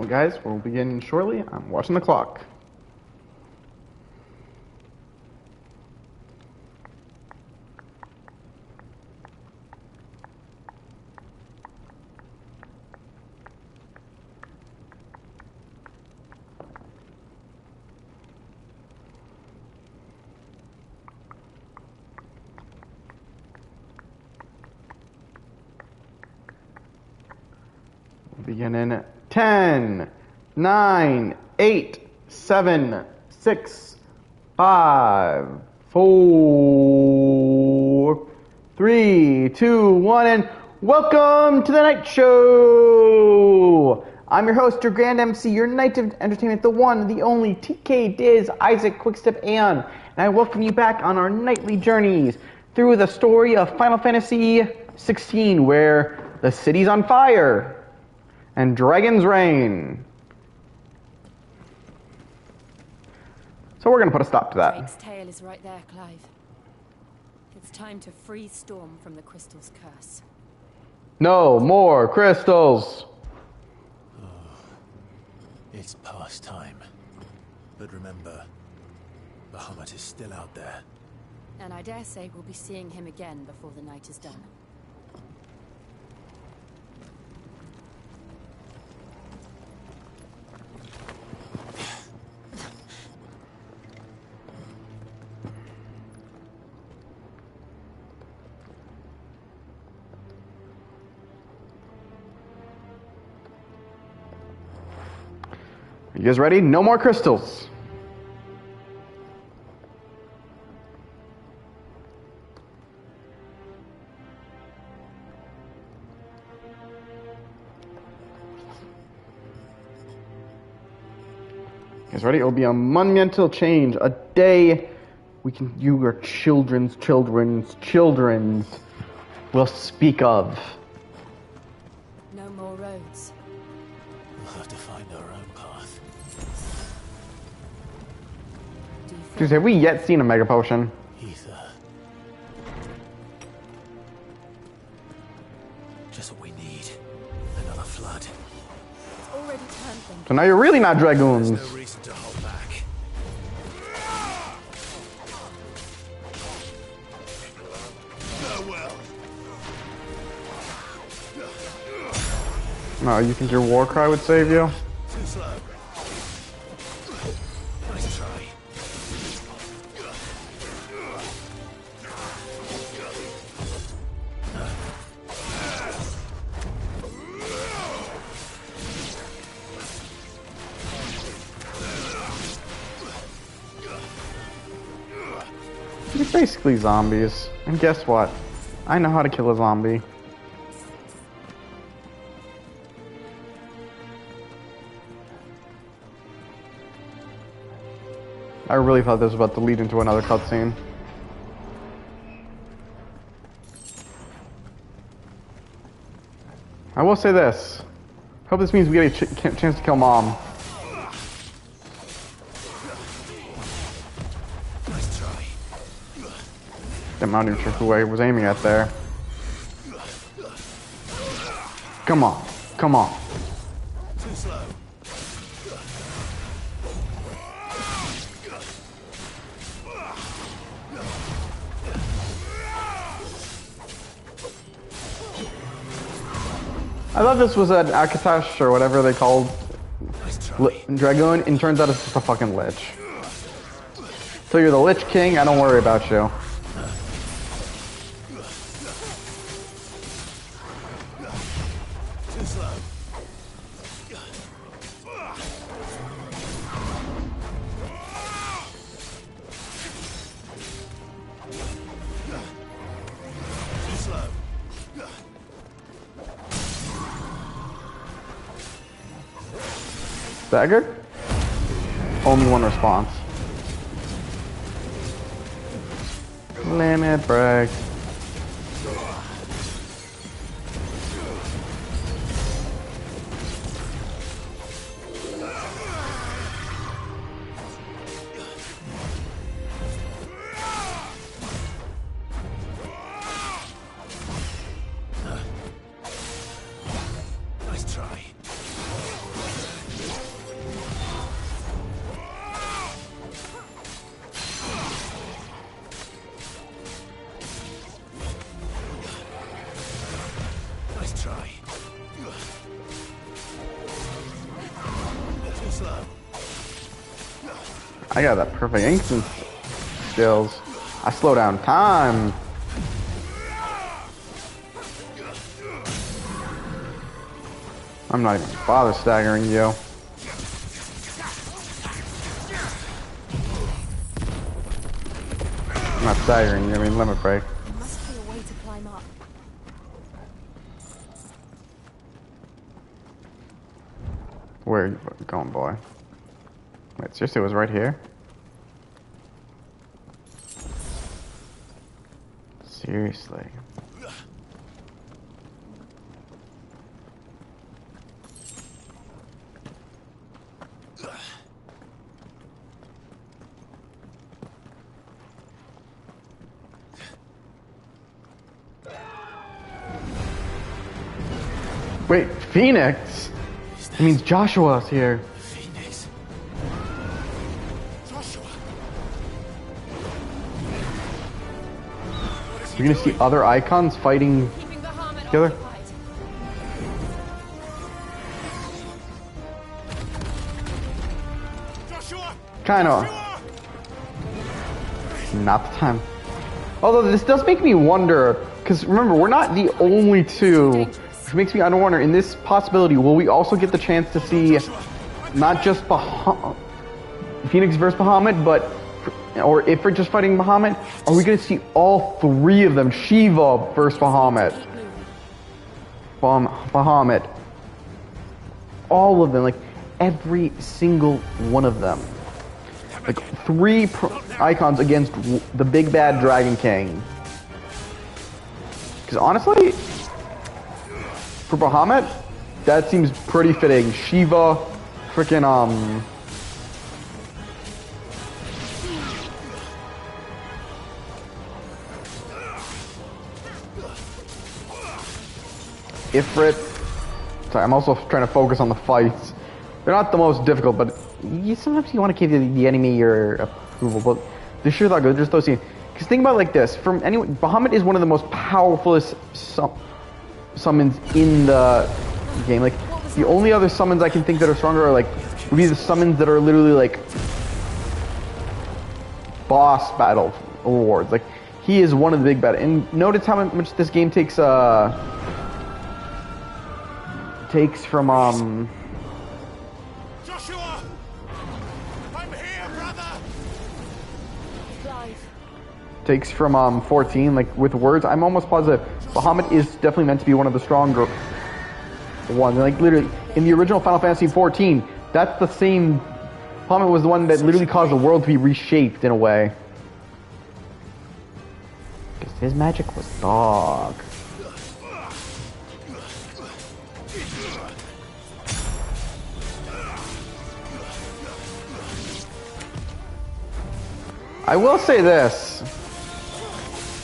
guys, we'll begin shortly. I'm watching the clock. Begin in 10, 9, 8, 7, 6, 5, 4, 3, 2, 1, and welcome to the Night Show! I'm your host, your Grand MC, your Knight of Entertainment, the one, the only, TK Diz, Isaac, Quickstep, and I welcome you back on our nightly journeys through the story of Final Fantasy XVI, where the city's on fire and dragons reign. So we're going to put a stop to that. Drake's tail is right there, Clive. It's time to free Storm from the crystal's curse. No more crystals! It's past time. But remember, Bahamut is still out there. And I dare say we'll be seeing him again before the night is done. You guys ready? No more crystals. You guys ready? It will be a monumental change. A day you, your children's will speak of. No more roads. We'll have to find our own path. Dude, have we yet seen a Mega Potion? Ether. Just what we need. Another flood. It's already turned them. So now you're really not dragoons. There's no reason to hold back. Farewell. No, you think your war cry would save you? Too slow. Nice try. You're basically zombies. And guess what? I know how to kill a zombie. I really thought this was about to lead into another cutscene. I will say this. Hope this means we get a chance to kill Mom. Nice try. I'm not even sure who I was aiming at there. Come on. Come on. Too slow. I thought this was an Akatash or whatever they called Nice try. Dragoon, and turns out it's just a fucking Lich. So you're the Lich King, I don't worry about you. Too slow. Too slow. Staggered? Only one response. Limit break. Nice try. I got that perfect instant skills. I slow down time. I'm not even bother staggering you. I'm not staggering you, I mean limit break. There must be a way to climb up. Where are you going, boy? Wait, seriously, it was right here? Seriously. Wait, Phoenix? It means Joshua's here. Phoenix. Joshua. You're gonna see other icons fighting Keeping the Bahamut together? occupied. Joshua. Kinda. Not the time. Although this does make me wonder, because remember, we're not the only two, which makes me wonder, in this possibility, will we also get the chance to see not just Phoenix versus Bahamut, but, or Ifrit just fighting Bahamut, are we going to see all three of them, Shiva versus Bahamut? Keep moving. Bahamut. All of them, like, every single one of them. Like, three icons against the big bad Dragon King. Because honestly, for Bahamut, that seems pretty fitting. Shiva, freaking Ifrit. Sorry, I'm also trying to focus on the fights. They're not the most difficult, but sometimes you want to give the enemy your approval. But the sheer thought, just those scenes. Because think about it like this: from anyone, Bahamut is one of the most powerfulest summons in the game. Like the only other summons I can think that are stronger are like would be the summons that are literally like boss battle awards. Like he is one of the big bad. And notice how much this game takes from Joshua. I'm here, brother. Clive. takes from 14. Like with words, I'm almost positive Bahamut is definitely meant to be one of the stronger ones. Like literally in the original Final Fantasy 14, that's the same. Bahamut was the one that literally caused the world to be reshaped in a way. Because his magic was dog. I will say this.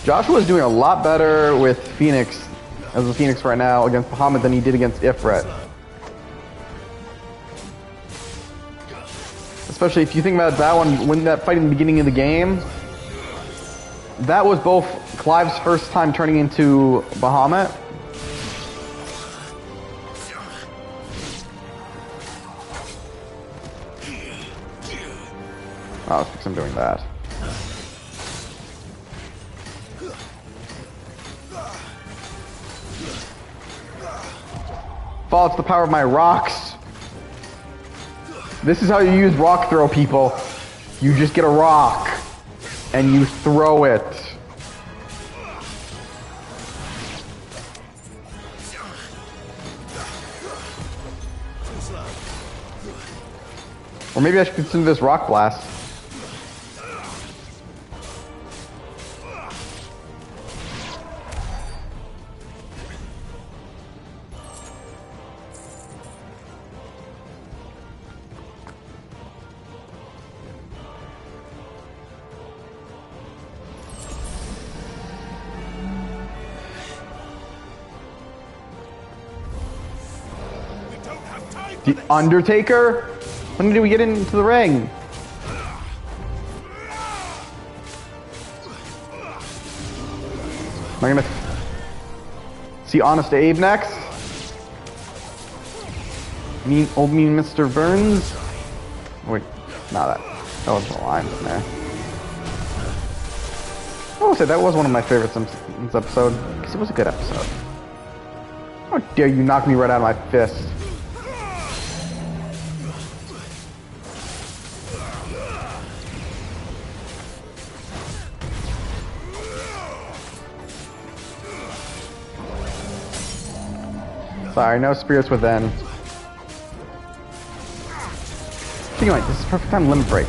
Joshua's doing a lot better with Phoenix, as a Phoenix right now, against Bahamut than he did against Ifrit. Especially if you think about that one, when that fight in the beginning of the game, that was both Clive's first time turning into Bahamut. Oh, because I'm doing that. Fall, it's the power of my rocks. This is how you use rock throw, people. You just get a rock and you throw it. Or maybe I should consider this rock blast. The Undertaker? When did we get into the ring? Am I gonna see Honest Abe next? Old mean Mr. Burns? Wait, not that. That was the line in there. I will say that was one of my favorites in this episode, because it was a good episode. How dare you knock me right out of my fist? Sorry, no spirits within. Anyway, this is perfect time limit break.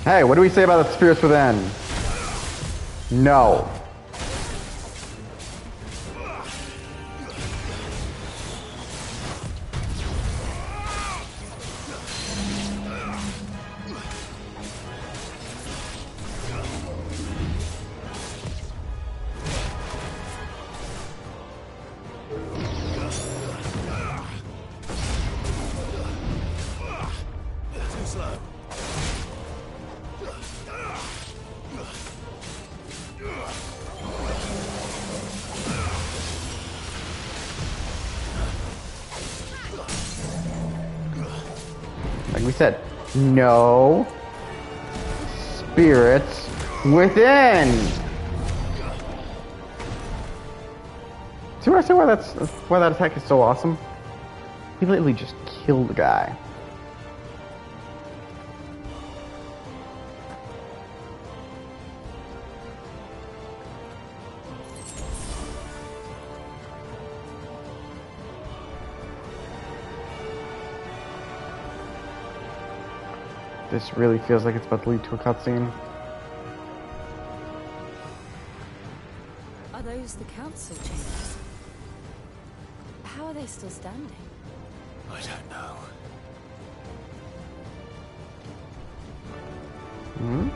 Hey, what do we say about the spirits within? No. Like we said, no spirits within. See what I say? Why that attack is so awesome? He literally just killed the guy. This really feels like it's about to lead to a cutscene. Are those the council chambers? How are they still standing? I don't know. Hmm?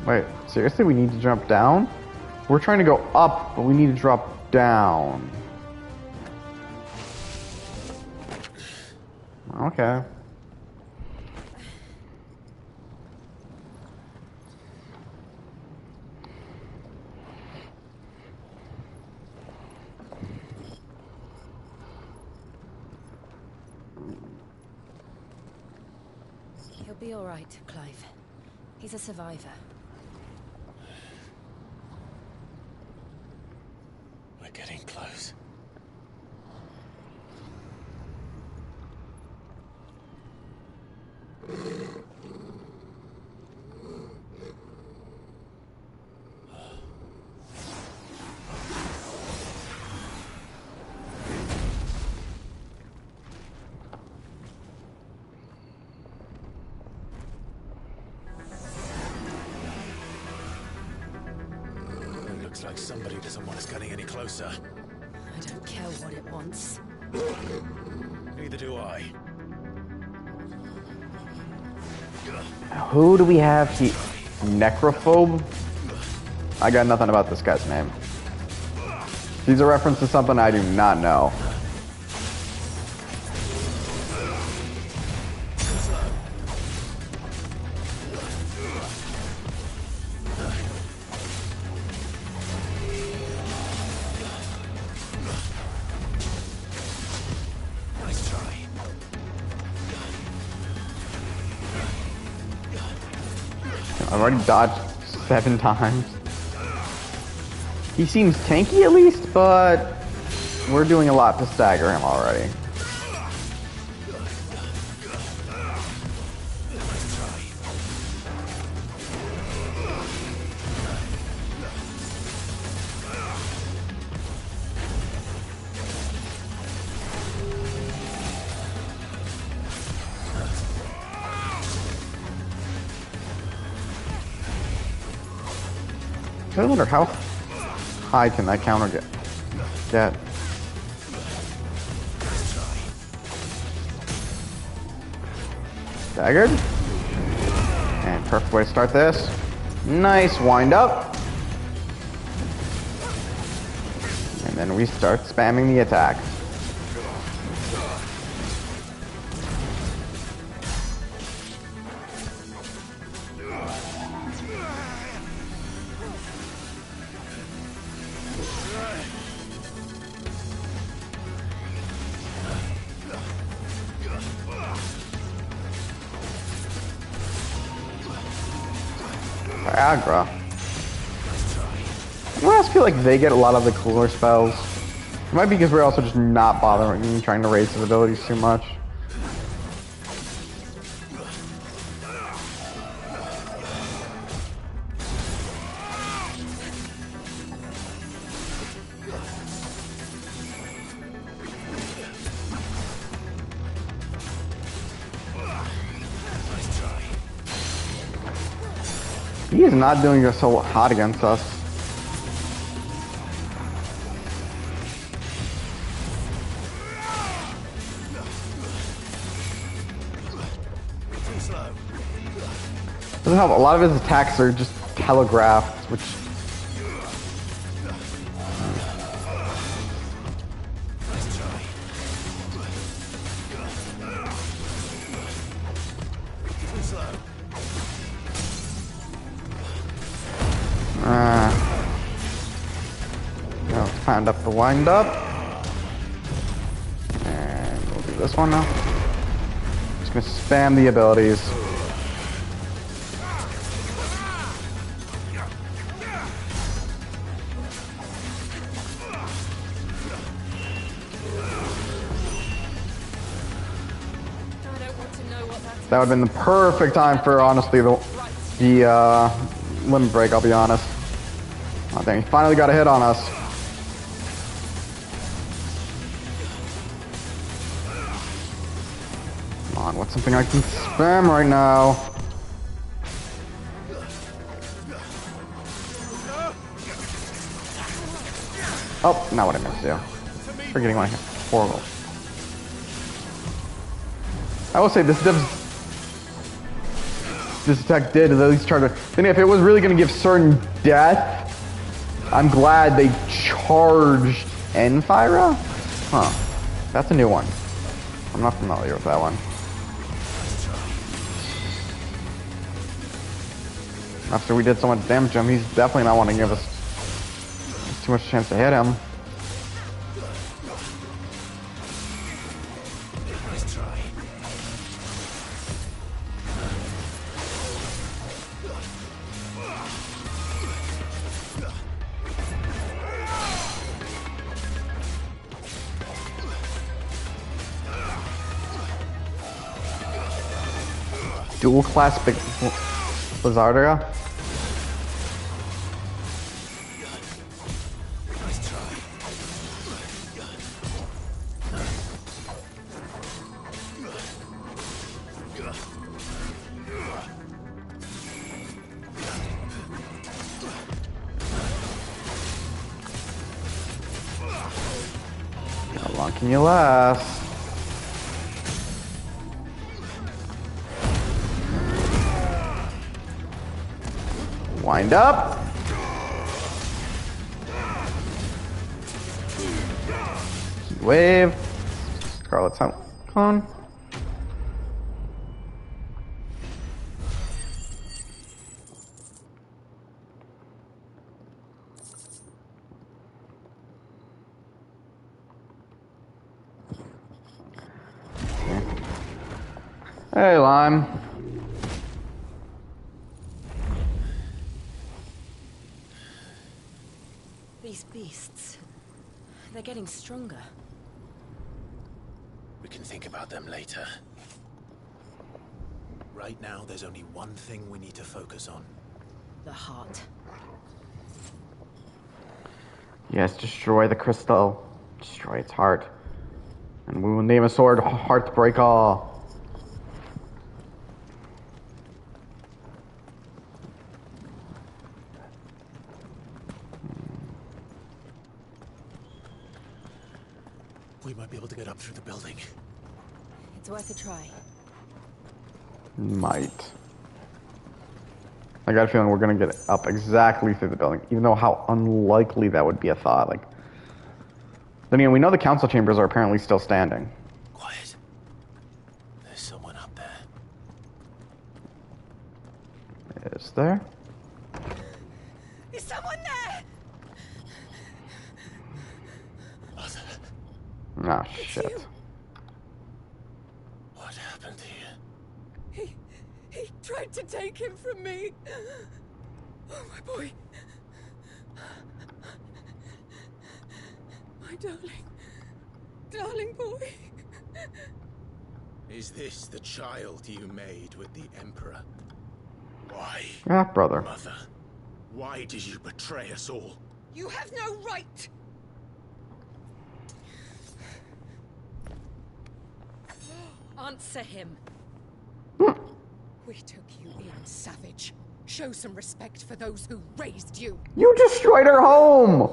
Wait, seriously? We need to jump down? We're trying to go up, but we need to drop down. Okay. He'll be all right, Clive. He's a survivor. We're getting close. Looks like somebody doesn't want us getting any closer. I don't care what it wants. Neither do I. Who do we have here? Necrophobe? I got nothing about this guy's name. He's a reference to something I do not know. Nice try. I've already dodged 7 times. He seems tanky at least, but we're doing a lot to stagger him already. I wonder how high can that counter get? Staggered? And Perfect way to start this. Nice wind up. And then we start spamming the attack. Viagra. I always feel like they get a lot of the cooler spells. It might be because we're also just not bothering trying to raise his abilities too much. He is not doing so hot against us. Doesn't help. A lot of his attacks are just telegraphed, which... Pound up the wind up. And we'll do this one now. Just gonna spam the abilities. That would have been the perfect time for, honestly, the limit break, I'll be honest. Oh, dang, he finally got a hit on us. Come on, what's something I can spam right now? Oh, not what I meant to do. Forgetting what I hit. Horrible. I will say this attack did at least try to. And if it was really going to give certain death, I'm glad they charged Enfira? Huh. That's a new one. I'm not familiar with that one. After we did so much damage to him, he's definitely not wanting to give us too much chance to hit him. Dual class Blizzardia. How long can you last? Wind up. Wave. Scarlet's clone. Hey, Lime. These beasts, they're getting stronger. We can think about them later. Right now, there's only one thing we need to focus on. The heart. Yes, destroy the crystal. Destroy its heart. And we will name a sword Heartbreaker. We might be able to get up through the building. It's worth a try. Might. I got a feeling we're gonna get up exactly through the building, even though how unlikely that would be a thought. Like, then again, we know the council chambers are apparently still standing. Quiet. There's someone up there. Is there? Is someone there? Mother, Ah, shit. You. what happened here? He tried to take him from me. Oh, my boy. My darling boy. Is this the child you made with the Emperor? Why? Ah, brother. Mother, why did you betray us all? You have no right. Answer him. We took you in, savage. Show some respect for those who raised you. You destroyed our home!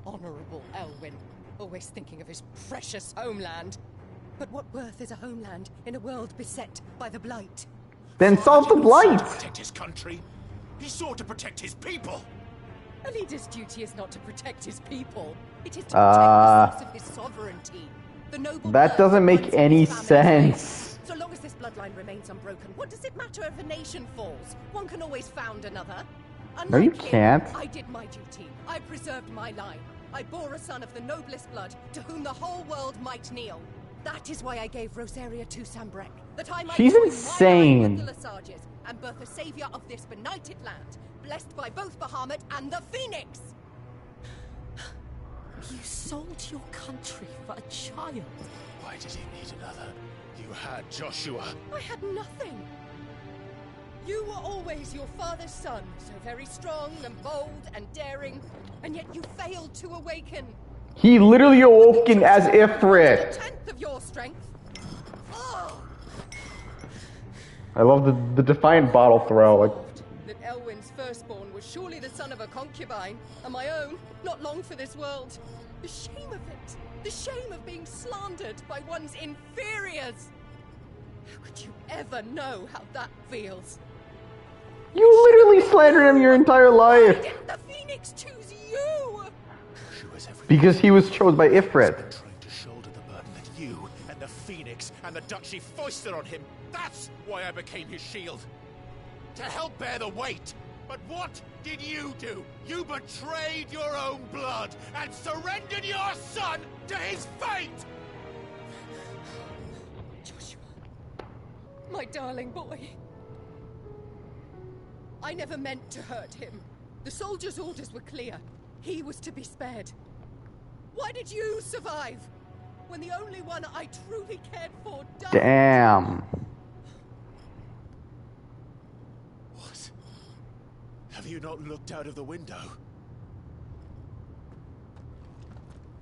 Honorable Elwyn, always thinking of his precious homeland. But what worth is a homeland in a world beset by the Blight? Then solve the He blight! sought to protect his country. He sought to protect his people. A leader's duty is not to protect his people. It is to protect the source of his sovereignty. The noble That blood doesn't make runs in any his family's sense. veins. So long as this bloodline remains unbroken, what does it matter if a nation falls? One can always found another. No, you Unlike him, can't. I did my duty. I preserved my line. I bore a son of the noblest blood, to whom the whole world might kneel. That is why I gave Rosaria to Sambrek, that I might She's join insane. my line with the Lesages and birth a savior of this benighted land, blessed by both Bahamut and the Phoenix. You sold your country for a child. Why did he need another? You had Joshua. I had nothing. You were always your father's son, so very strong and bold and daring, and yet you failed to awaken. He literally awoken as A Ifrit. tenth of your strength. Oh! I love the defiant bottle throw. Like, That Elwyn's firstborn was surely the son of a concubine, and my own, not long for this world. The shame of it. The shame of being slandered by one's inferiors. How could you ever know how that feels? you literally slandered him your entire Why life. didn't the Phoenix choose you? Joshua's everything. Because he was chosen by Ifrit. Trying to shoulder the burden that you and the Phoenix and the Duchy foisted on him. That's why I became his shield. To help bear the weight. But what did you do? You betrayed your own blood and surrendered your son to his fate! Joshua, my darling boy. I never meant to hurt him. The soldiers' orders were clear. He was to be spared. Why did you survive? When the only one I truly cared for died? Damn. What? Have you not looked out of the window?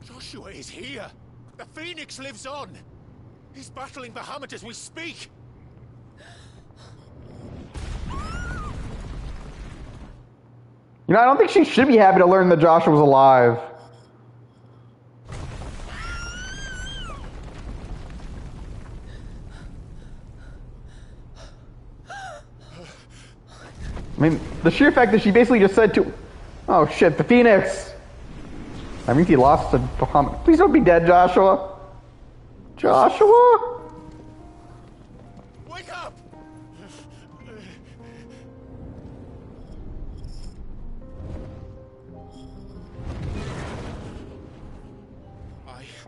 Joshua is here! The Phoenix lives on! He's battling Bahamut as we speak! You know, I don't think she should be happy to learn that Joshua was alive. I mean, the sheer fact that she basically just said to... Oh shit, the Phoenix! That means he lost to Bahamut. Please don't be dead, Joshua. Joshua? Wake up!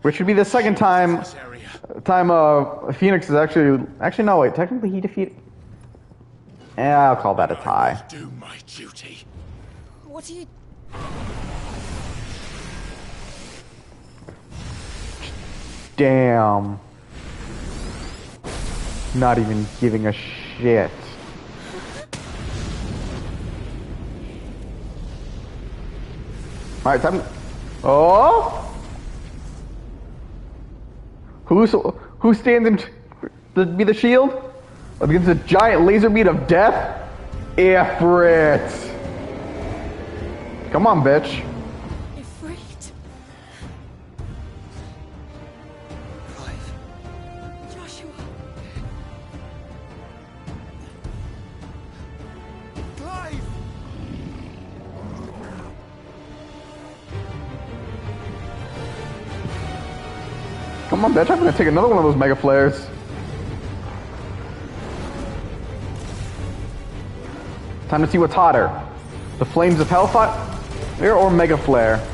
Which would be the second time... This area. Phoenix is actually... Actually, no, wait. Technically, he defeated... Yeah, I'll call that a tie. Do my duty. What are you... Damn. Not even giving a shit. Alright, time... Oh! Who stands in to be the shield? Against a giant laser beam of death? Ifrit! Come on, bitch. Ifrit? Joshua. Come on, bitch, I'm gonna take another one of those Mega Flares. Time to see what's hotter. The Flames of Hellfire or Mega Flare?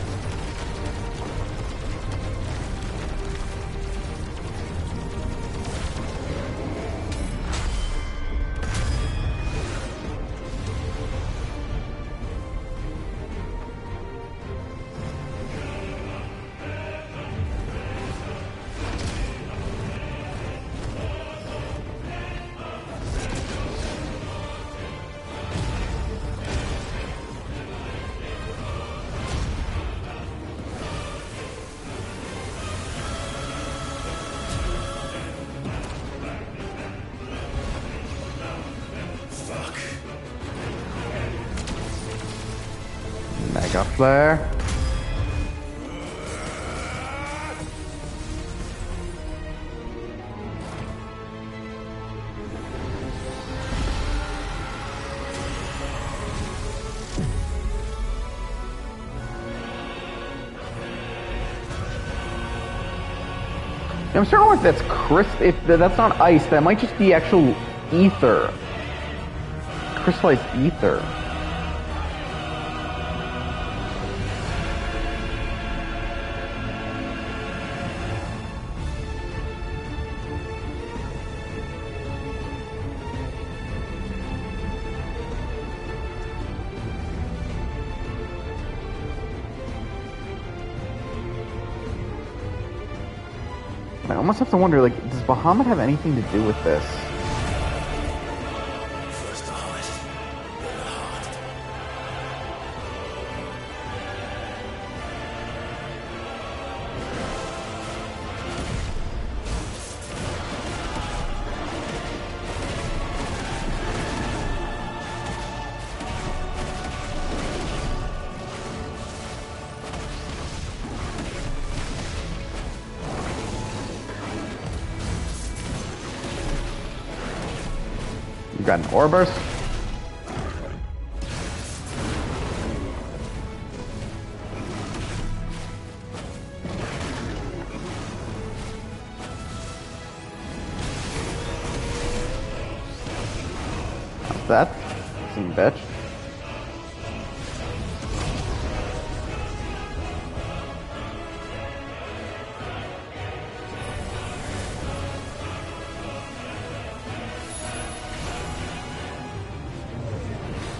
Mega Flare. I'm starting with that's crisp. If that's not ice, that might just be actual ether. Crystallized ether. I almost have to wonder, like, does Bahamut have anything to do with this? First the heart, then the heart. You got an Aura Burst? How's that? Some bitch.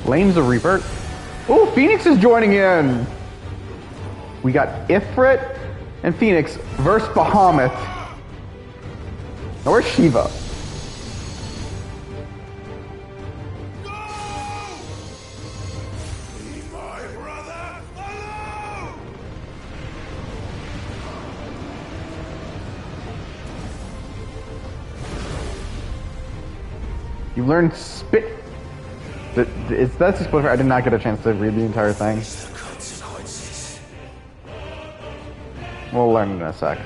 Flames of Revert. Oh, Phoenix is joining in. We got Ifrit and Phoenix versus Bahamut. Now where's Shiva? Leave my brother alone! You learned Spit. That's a spoiler. I did not get a chance to read the entire thing. The consequences. We'll learn in a sec.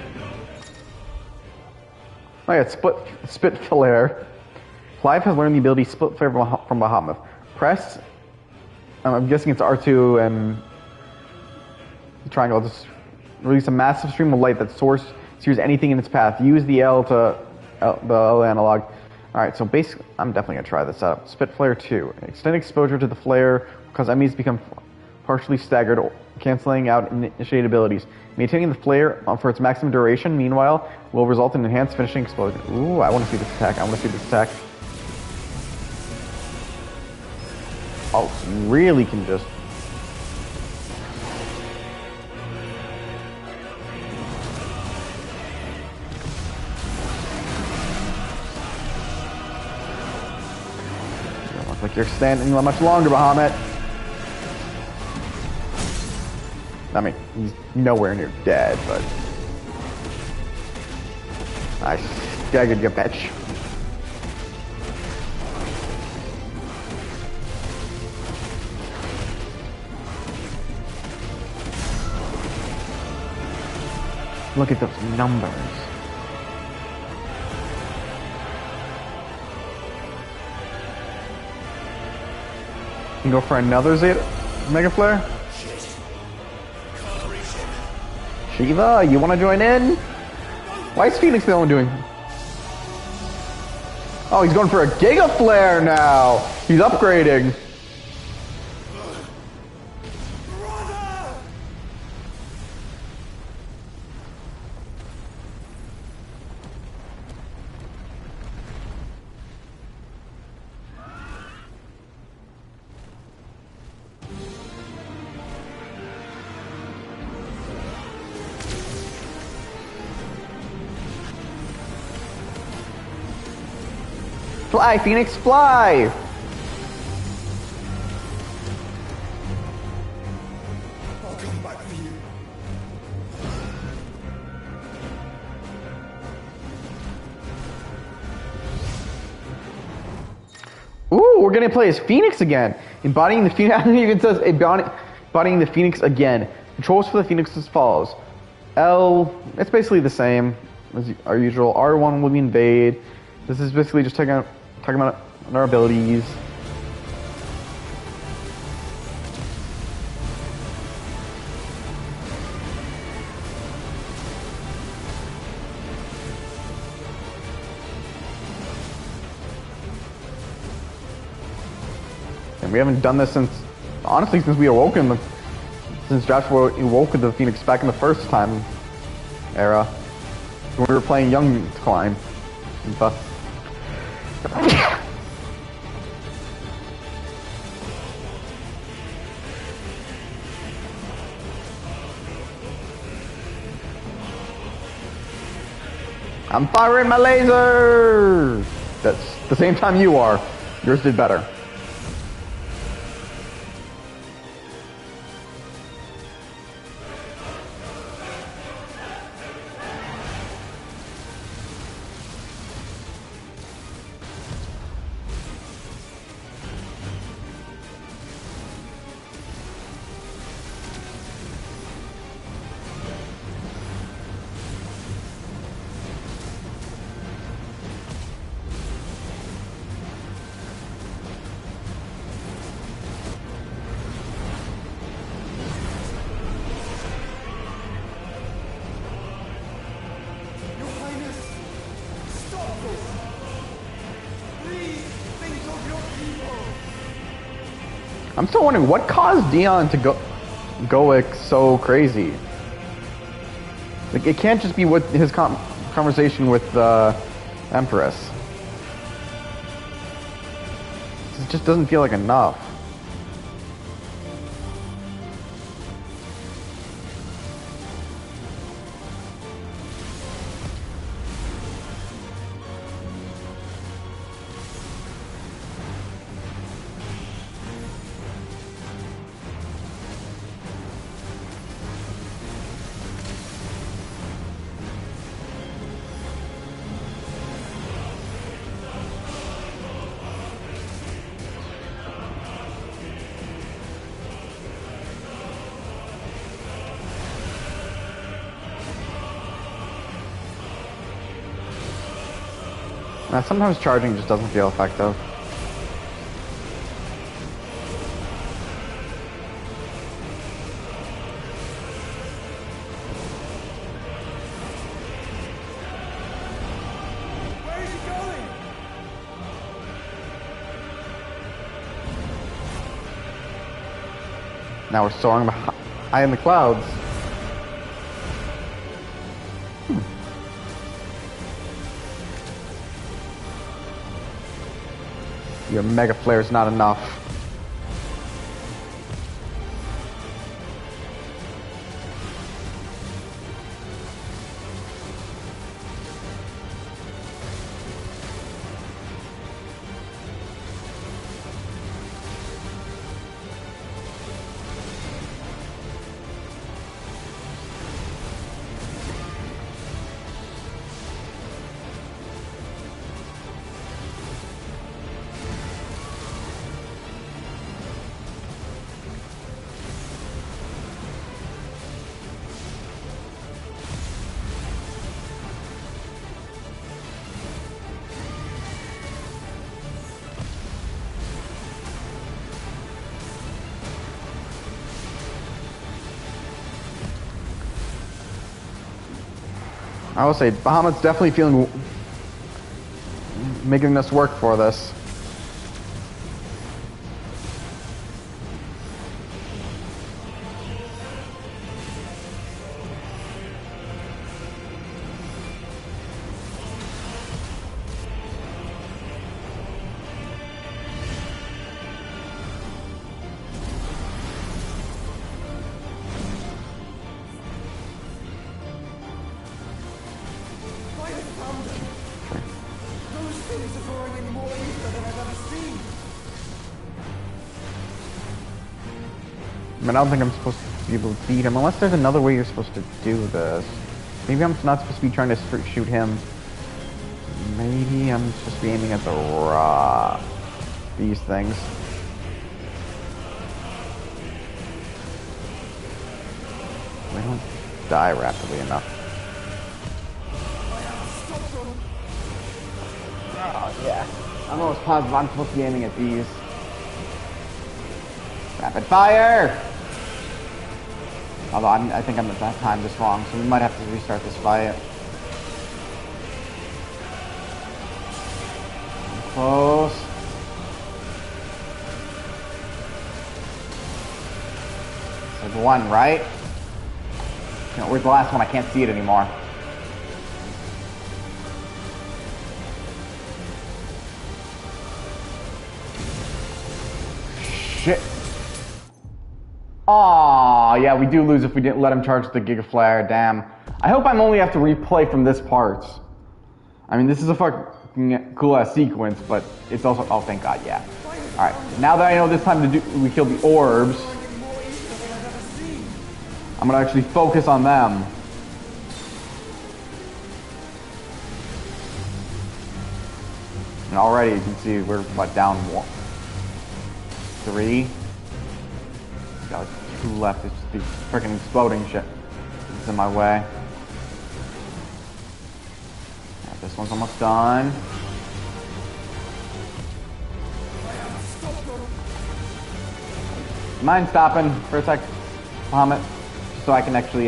Oh yeah, Spit Flare. Clive has learned the ability Split Flare from Bahamut. Press. I'm guessing it's R2 and triangle. Just release a massive stream of light that sears anything in its path. Use the L to the L analog. Alright, so basically, I'm definitely going to try this out. Spit Flare 2. Extend exposure to the flare because enemies become partially staggered, canceling out initiated abilities. Maintaining the flare for its maximum duration, meanwhile, will result in enhanced finishing explosion. Ooh, I want to see this attack. Oh, really can just... Like you're standing much longer, Bahamut. I mean, he's nowhere near dead, but... I staggered your bitch. Look at those numbers. You can go for another Zeta Mega Flare. Shit. Can't reach him. Shiva, you want to join in? No Why is Phoenix the one doing? Oh, he's going for a Giga Flare now. He's upgrading. Fly, Phoenix, fly! I'll come back for you. Ooh, we're gonna play as Phoenix again. Embodying the Phoenix, it even says embodying the Phoenix again. Controls for the Phoenix as follows. L, it's basically the same as our usual. R1 will be invade. This is basically just talking about our abilities. And we haven't done this since, honestly, since we awoke since Joshua awoke the Phoenix back in the first time era. When we were playing Young Climb. I'm firing my laser! That's the same time you are. Yours did better. I'm still wondering what caused Dion to go like so crazy. Like it can't just be with his conversation with Empress. It just doesn't feel like enough. Sometimes charging just doesn't feel effective. Where is he going? Now we're soaring high in the clouds. Your Mega Flare is not enough. I will say, Bahamut's definitely making us work for this. I mean, I don't think I'm supposed to be able to beat him, unless there's another way you're supposed to do this. Maybe I'm not supposed to be trying to shoot him. Maybe I'm supposed to be aiming at these things. They don't die rapidly enough. Oh, yeah. I'm almost positive I'm supposed to be aiming at these. Rapid fire! Although I think I'm at that time this wrong, so we might have to restart this fight. I'm close. There's one, right? No, where's the last one? I can't see it anymore. Shit. Aw, yeah, we do lose if we didn't let him charge the Giga Flare. Damn. I hope I'm only have to replay from this part. I mean, this is a fucking cool ass sequence, but it's also. Oh, thank God, yeah. All right, now that I know this time we kill the orbs, I'm gonna actually focus on them. And already you can see we're down 1, 3. Got like 2 left. It's just these freaking exploding shit. It's in my way. Yeah, this one's almost done. Mind stopping for a sec, Bahamut, so I can actually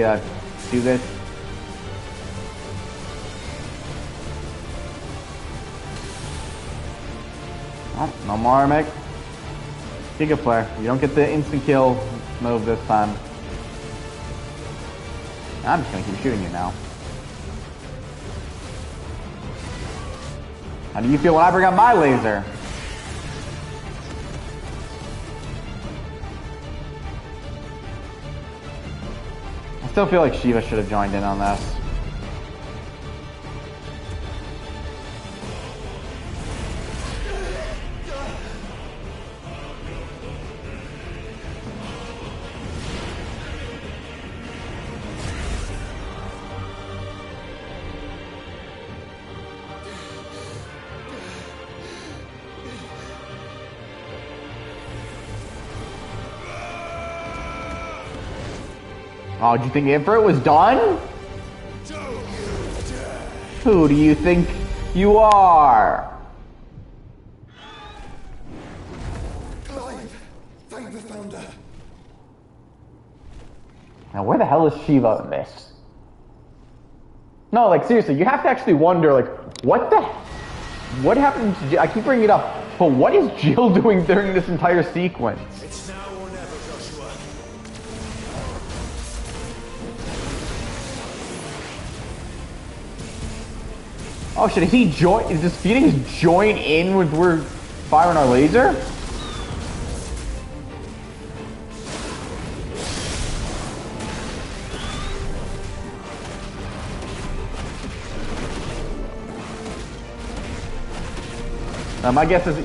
do this. Oh, no more, Mick. Giga Flare. You don't get the instant kill move this time. I'm just gonna keep shooting you now. How do you feel when I bring out my laser? I still feel like Shiva should have joined in on this. Oh, do you think Ifrit was done? Who do you think you are? Thank the Founder. Now, where the hell is Shiva in this? No, like, seriously, you have to actually wonder, like, what happened to Jill? I keep bringing it up, but what is Jill doing during this entire sequence? It's now or never, Joshua. Oh shit, is this Phoenix join in with we're firing our laser? My guess is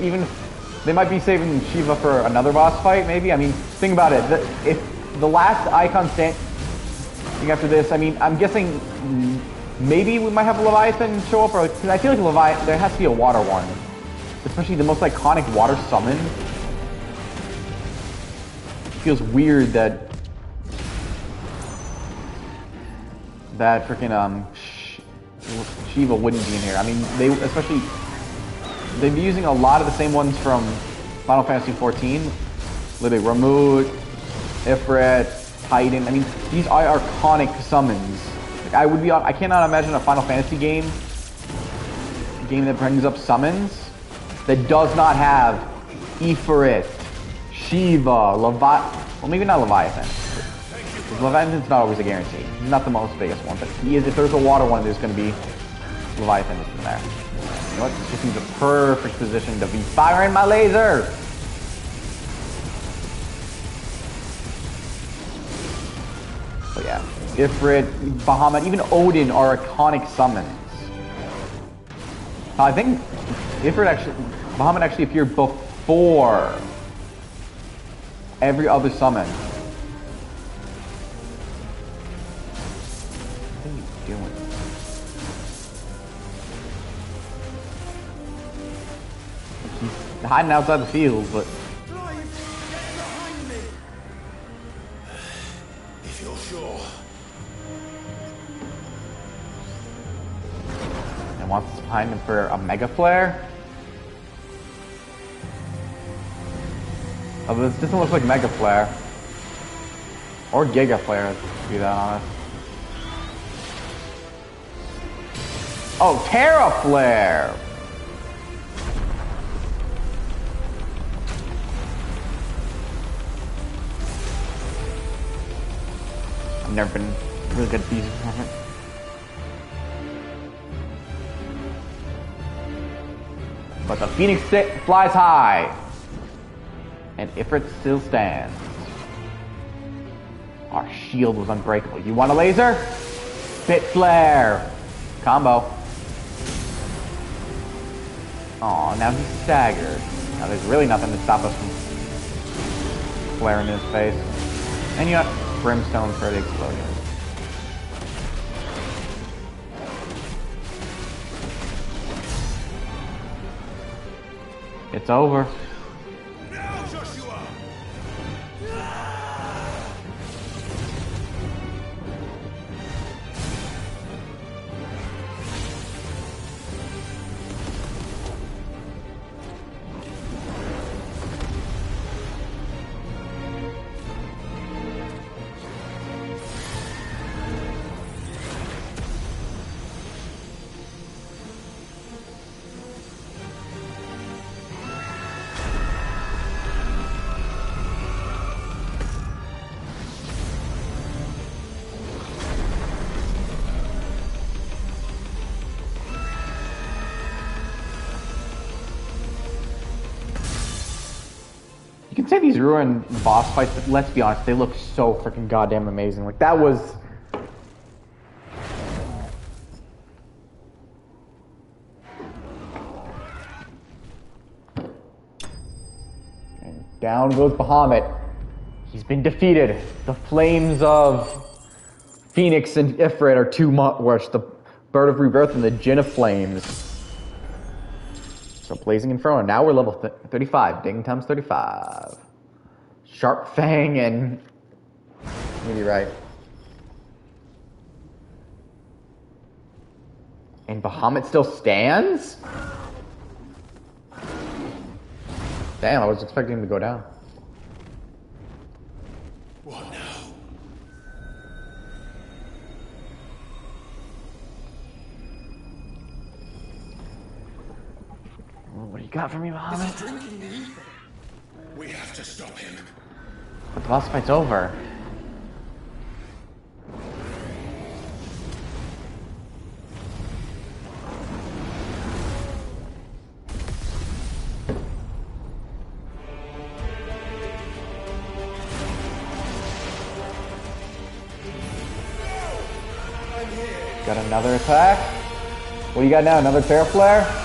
they might be saving Shiva for another boss fight, maybe? I mean, think about it. If the last icon standing after this, I mean, I'm guessing maybe we might have a Leviathan show up, or because I feel like there has to be a water one. Especially the most iconic water summon. It feels weird that freaking Shiva wouldn't be in here. I mean, they've been using a lot of the same ones from Final Fantasy XIV. Literally, Ramut, Ifrit, Titan. I mean, these are iconic summons Like, I cannot imagine a Final Fantasy game that brings up summons that does not have Ifrit, Shiva, well, maybe not Leviathan. Because Leviathan's not always a guarantee. He's not the most biggest one, but he is. If there's a water one, there's going to be Leviathan in there. You know what? This just seems a perfect position to be firing my laser. But yeah, Ifrit, Bahamut, even Odin are iconic summons. I think Bahamut actually appeared before every other summon. What are you doing? He's hiding outside the field, but... If you're sure. And wants us behind him for a Mega Flare? Oh, this doesn't look like Mega Flare. Or Giga Flare, to be that honest. Oh, Terra Flare! I've never been really good at these. But the Phoenix flies high. And Ifrit still stands. Our shield was unbreakable. You want a laser? Spit Flare. Combo. Aw, now he's staggered. Now there's really nothing to stop us from flaring in his face. And you got Brimstone for the explosion. It's over. You can say these ruined boss fights, but let's be honest, they look so freaking goddamn amazing. Like, that was... And down goes Bahamut. He's been defeated. The flames of Phoenix and Ifrit are too much. The Bird of Rebirth and the Djinn of Flames. So Blazing Inferno. Now we're level 35. Ding times 35. Sharp Fang and... Maybe right. And Bahamut still stands? Damn, I was expecting him to go down. What now? What do you got for me, Bahamut? We have to stop him. But the boss fight's over. Got another attack? What do you got now? Another Terra Flare?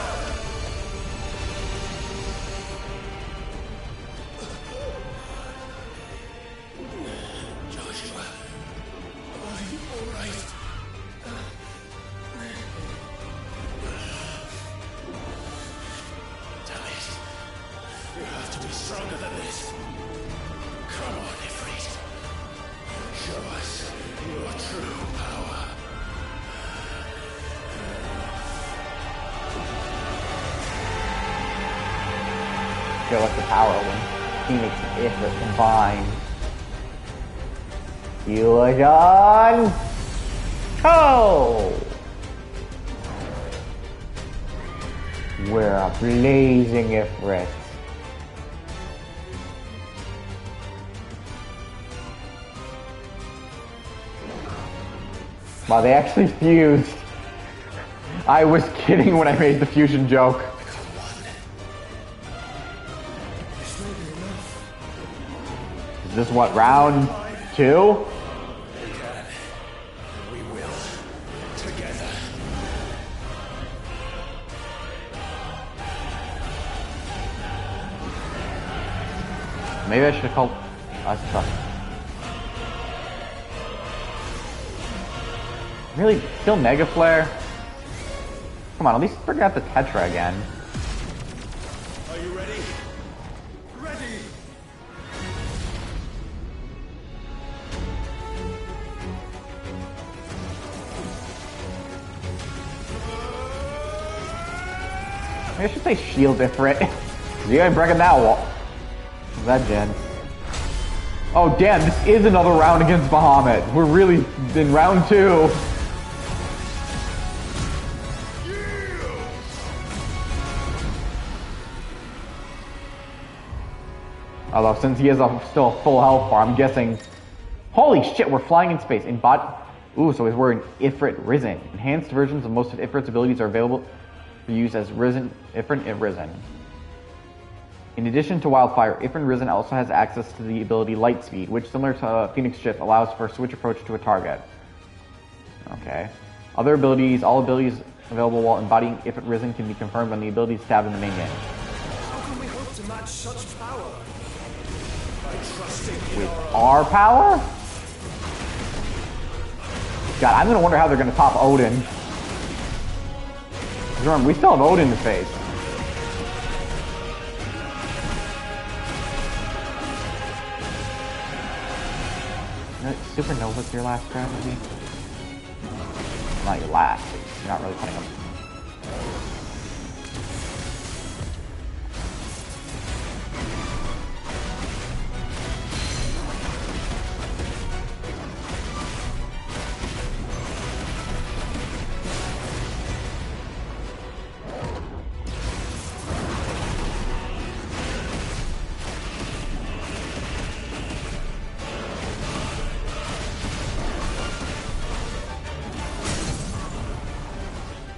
Feel like the power when Phoenix and Ifrit combine. Fusion! toe! We're a blazing Ifrit. Wow, they actually fused. I was kidding when I made the fusion joke. Is this what, round 2? We will. Together. Maybe I should have called us truck. Really? Still Mega Flare? Come on, at least bring out the Tetra again. Are you ready? Ready! Maybe I should say Shield Ifrit. You ain't breaking that wall. That gen. Oh damn, this is another round against Bahamut. We're really in round 2. Although, since he has still a full health bar, I'm guessing... Holy shit, we're flying in space. Ooh, so we're in Ifrit Risen. Enhanced versions of most of Ifrit's abilities are available for use as Ifrit Risen. In addition to Wildfire, Ifrit Risen also has access to the ability Light Speed, which, similar to Phoenix Shift, allows for a switch approach to a target. Okay. Other abilities, all abilities available while embodying Ifrit Risen can be confirmed on the abilities tab in the main game. How can we hope to match such power? With our power? God, I'm gonna wonder how they're gonna top Odin. Remember, we still have Odin to face. Supernova's your last strategy? Not your last. You're not really putting them.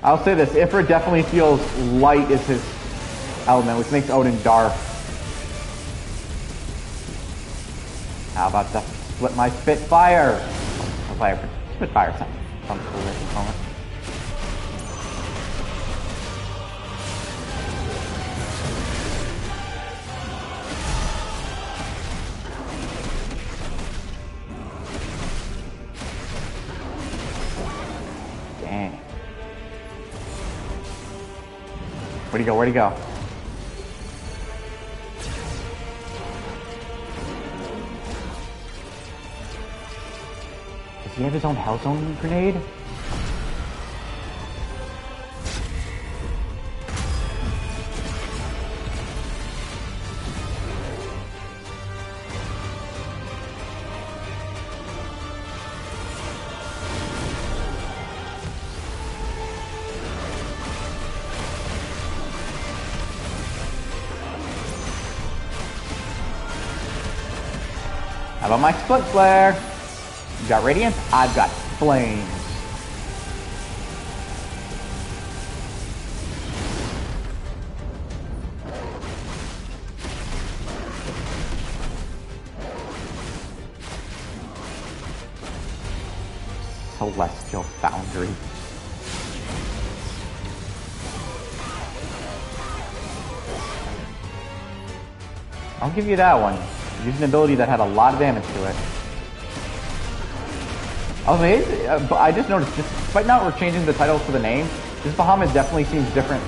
I'll say this, Ifrit definitely feels light is his element, which makes Odin dark. How about the split my Spitfire? Spitfire sounds cool at this moment. Dang. Where'd he go? Where'd he go? Does he have his own Hellzone grenade? How about my split flare? You got radiance? I've got flames. Celestial Foundry. I'll give you that one. Use an ability that had a lot of damage to it. I just noticed, despite not we're changing the titles for the name, this Bahamut definitely seems different.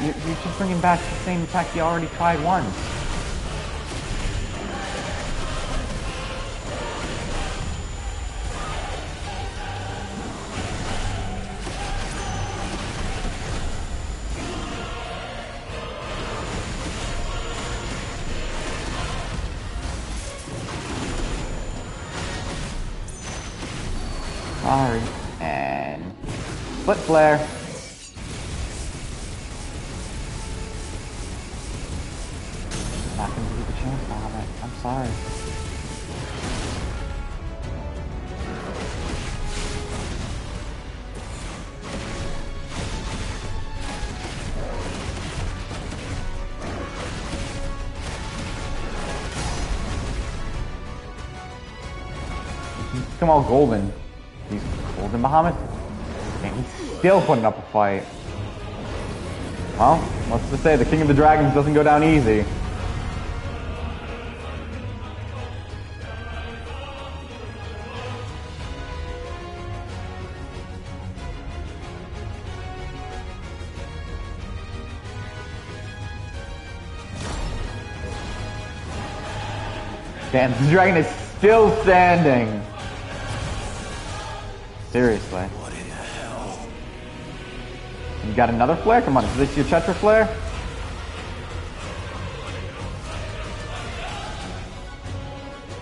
You're just bringing back the same attack you already tried once. Sorry. And split flare. I'm not gonna give you the chance, Bahamut. I'm sorry. Come all golden. He's golden Bahamut. And he's still putting up a fight. Well, let's just say the King of the Dragons doesn't go down easy. Damn, the dragon is still standing. Seriously. What in the hell? You got another flare? Come on, is this your Chetra flare?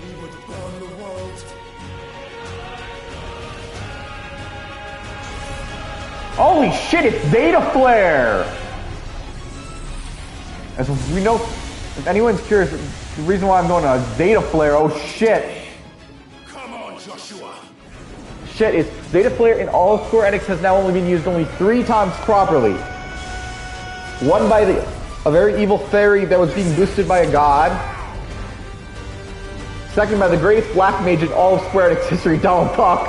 He would burn the world. Holy shit, it's Zeta Flare! As we know, if anyone's curious, the reason why I'm going to Zeta Flare, oh shit. Come on, Joshua. Shit, is Zeta Flare in all of Square Enix has now only been used only 3 times properly. One by a very evil fairy that was being boosted by a god. Second by the greatest black mage in all of Square Enix history, Donald Duck.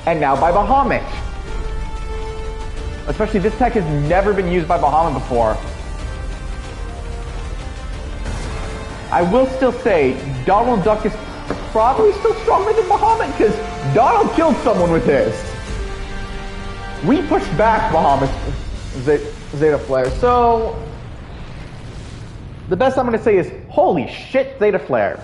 And now by Bahamut. Especially this tech has never been used by Bahamut before. I will still say, Donald Duck is probably still stronger than Bahamut because Donald killed someone with this. We pushed back Bahamut's Zeta Flare, so the best I'm going to say is, holy shit, Zeta Flare.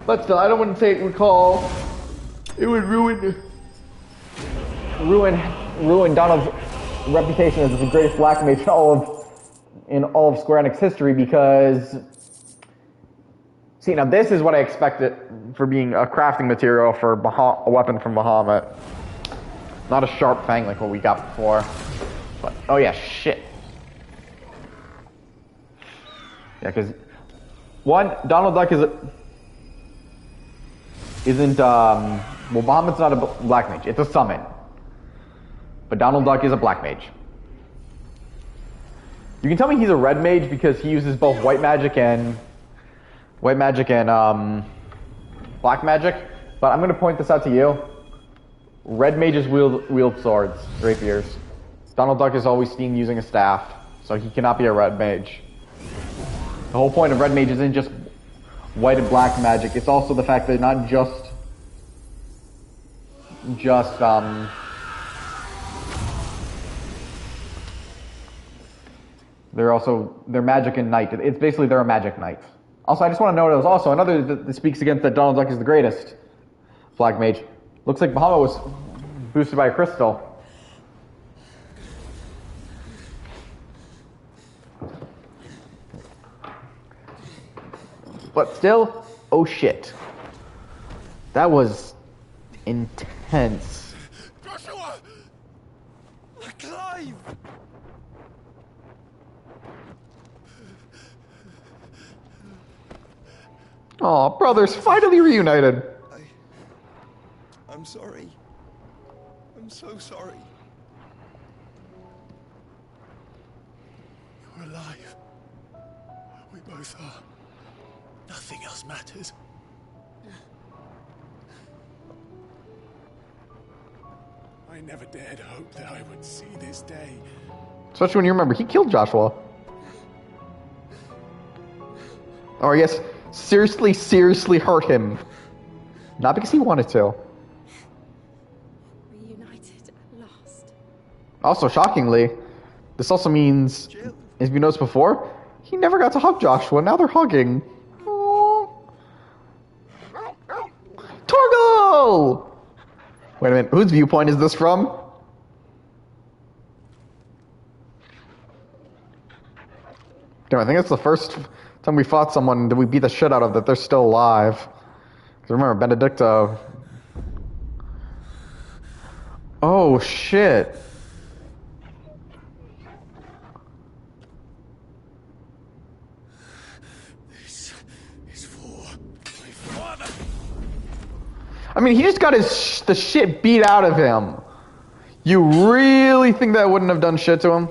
But still, I don't want to say it would ruin Donald's reputation as the greatest black mage in all of Square Enix history, because see, now this is what I expected for being a crafting material for a weapon from Bahamut. Not a sharp fang like what we got before. But oh yeah, shit. Yeah, because one, Donald Duck isn't well, Bahamut's not a black mage, it's a summon. But Donald Duck is a black mage. You can tell me he's a red mage because he uses both white magic and black magic. But I'm going to point this out to you. Red mages wield swords, rapiers. Donald Duck is always seen using a staff, so he cannot be a red mage. The whole point of red mage isn't just white and black magic. It's also the fact that not just they're magic and knight. It's basically they're a magic knight. Also, I just want to note, there's also another that speaks against that Donald Duck is the greatest black mage. Looks like Bahamut was boosted by a crystal. But still, oh shit. That was intense. Joshua! Clive! Aw, brothers finally reunited. I'm sorry. I'm so sorry. You're alive. We both are. Nothing else matters. I never dared hope that I would see this day. Especially when you remember, he killed Joshua. Or I guess, seriously hurt him. Not because he wanted to. Reunited at last. Also, shockingly, this also means, as we noticed before, he never got to hug Joshua. Now they're hugging. Aww. Torgal! Wait a minute, whose viewpoint is this from? Damn, I think it's the first time we fought someone that we beat the shit out of that they're still alive. 'Cause remember, Benedicto. Oh, shit. This is for my father. I mean, he just got the shit beat out of him. You really think that wouldn't have done shit to him?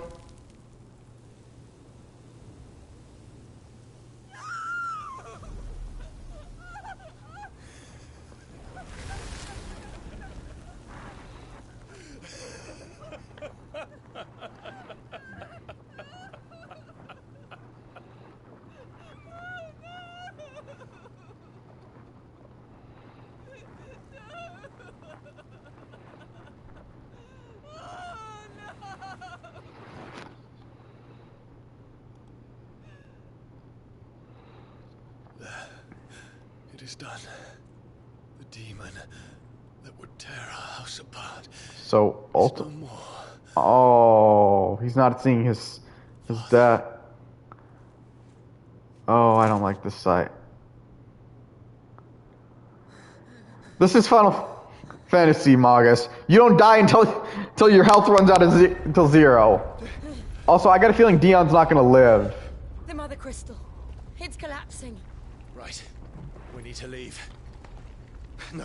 It is done. The demon that would tear our house apart. So, No more. oh, he's not seeing his death. Oh, I don't like this sight. This is Final Fantasy, Magus. You don't die until your health runs out until 0. Also, I got a feeling Dion's not gonna live. The Mother Crystal. It's collapsing. Right. We need to leave. No.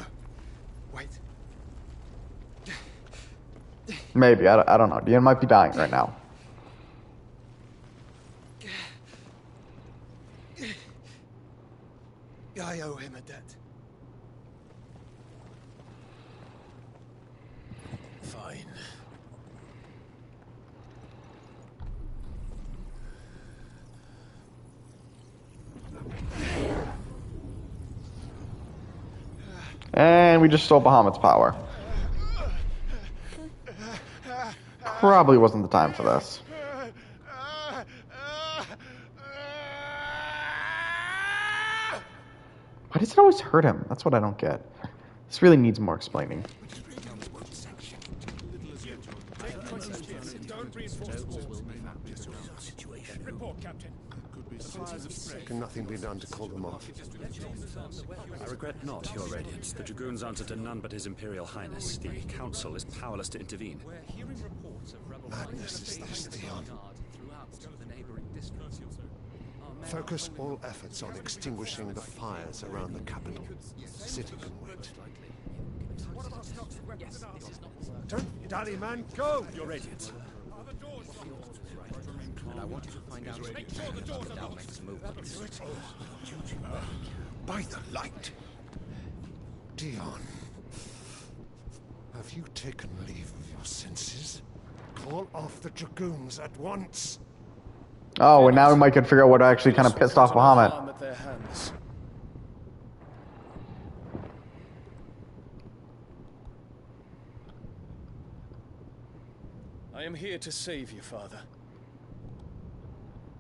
Wait. Maybe, I don't know. Dion might be dying right now. I owe him a debt. Fine. And we just stole Bahamut's power. Probably wasn't the time for this. Why does it always hurt him? That's what I don't get. This really needs more explaining. Report, Captain. Can nothing be done to call them off? I regret not, Your Radiance. The Dragoons answer to none but His Imperial Highness. The Council is powerless to intervene. Madness is this, Dion. Focus all efforts on extinguishing the fires around the capital. City can wait. Don't dally, man. Go! Your Radiance. And I want you to find out without movements. By the light! Dion. Have you taken leave of your senses? Call off the Dragoons at once! Oh, and now we might can figure out what actually kind of pissed off Bahamut. At their hands. I am here to save you, Father.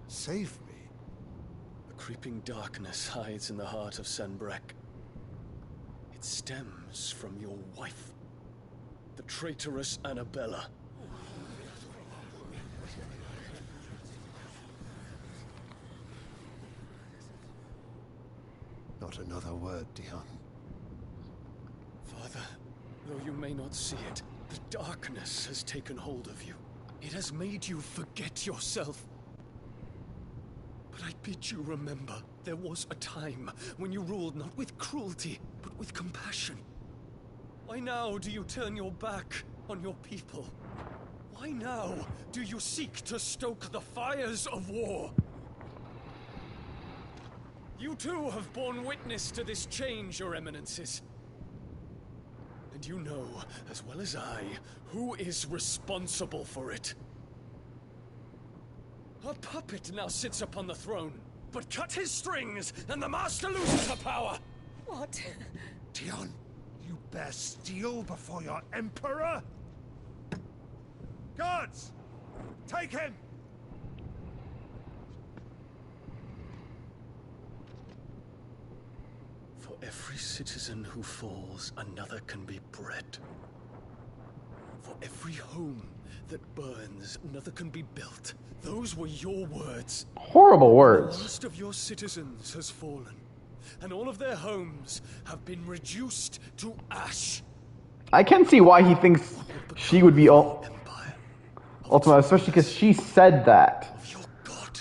Save me? The creeping darkness hides in the heart of Sanbreque. It stems from your wife, the traitorous Annabella. Not another word, Dion. Father, though you may not see it, the darkness has taken hold of you. It has made you forget yourself. But I bid you remember, there was a time when you ruled not with cruelty, but with compassion. Why now do you turn your back on your people? Why now do you seek to stoke the fires of war? You too have borne witness to this change, Your Eminences. And you know, as well as I, who is responsible for it. A puppet now sits upon the throne, but cut his strings, and the master loses the power! What? Dion, you bear steel before your emperor? Guards! Take him! For every citizen who falls, another can be bred. For every home that burns, another can be built. Those were your words. Horrible The words. last of your citizens has fallen, and all of their homes have been reduced to ash. I can see why he thinks she would be Empire ultimate, especially because she said that. of your god.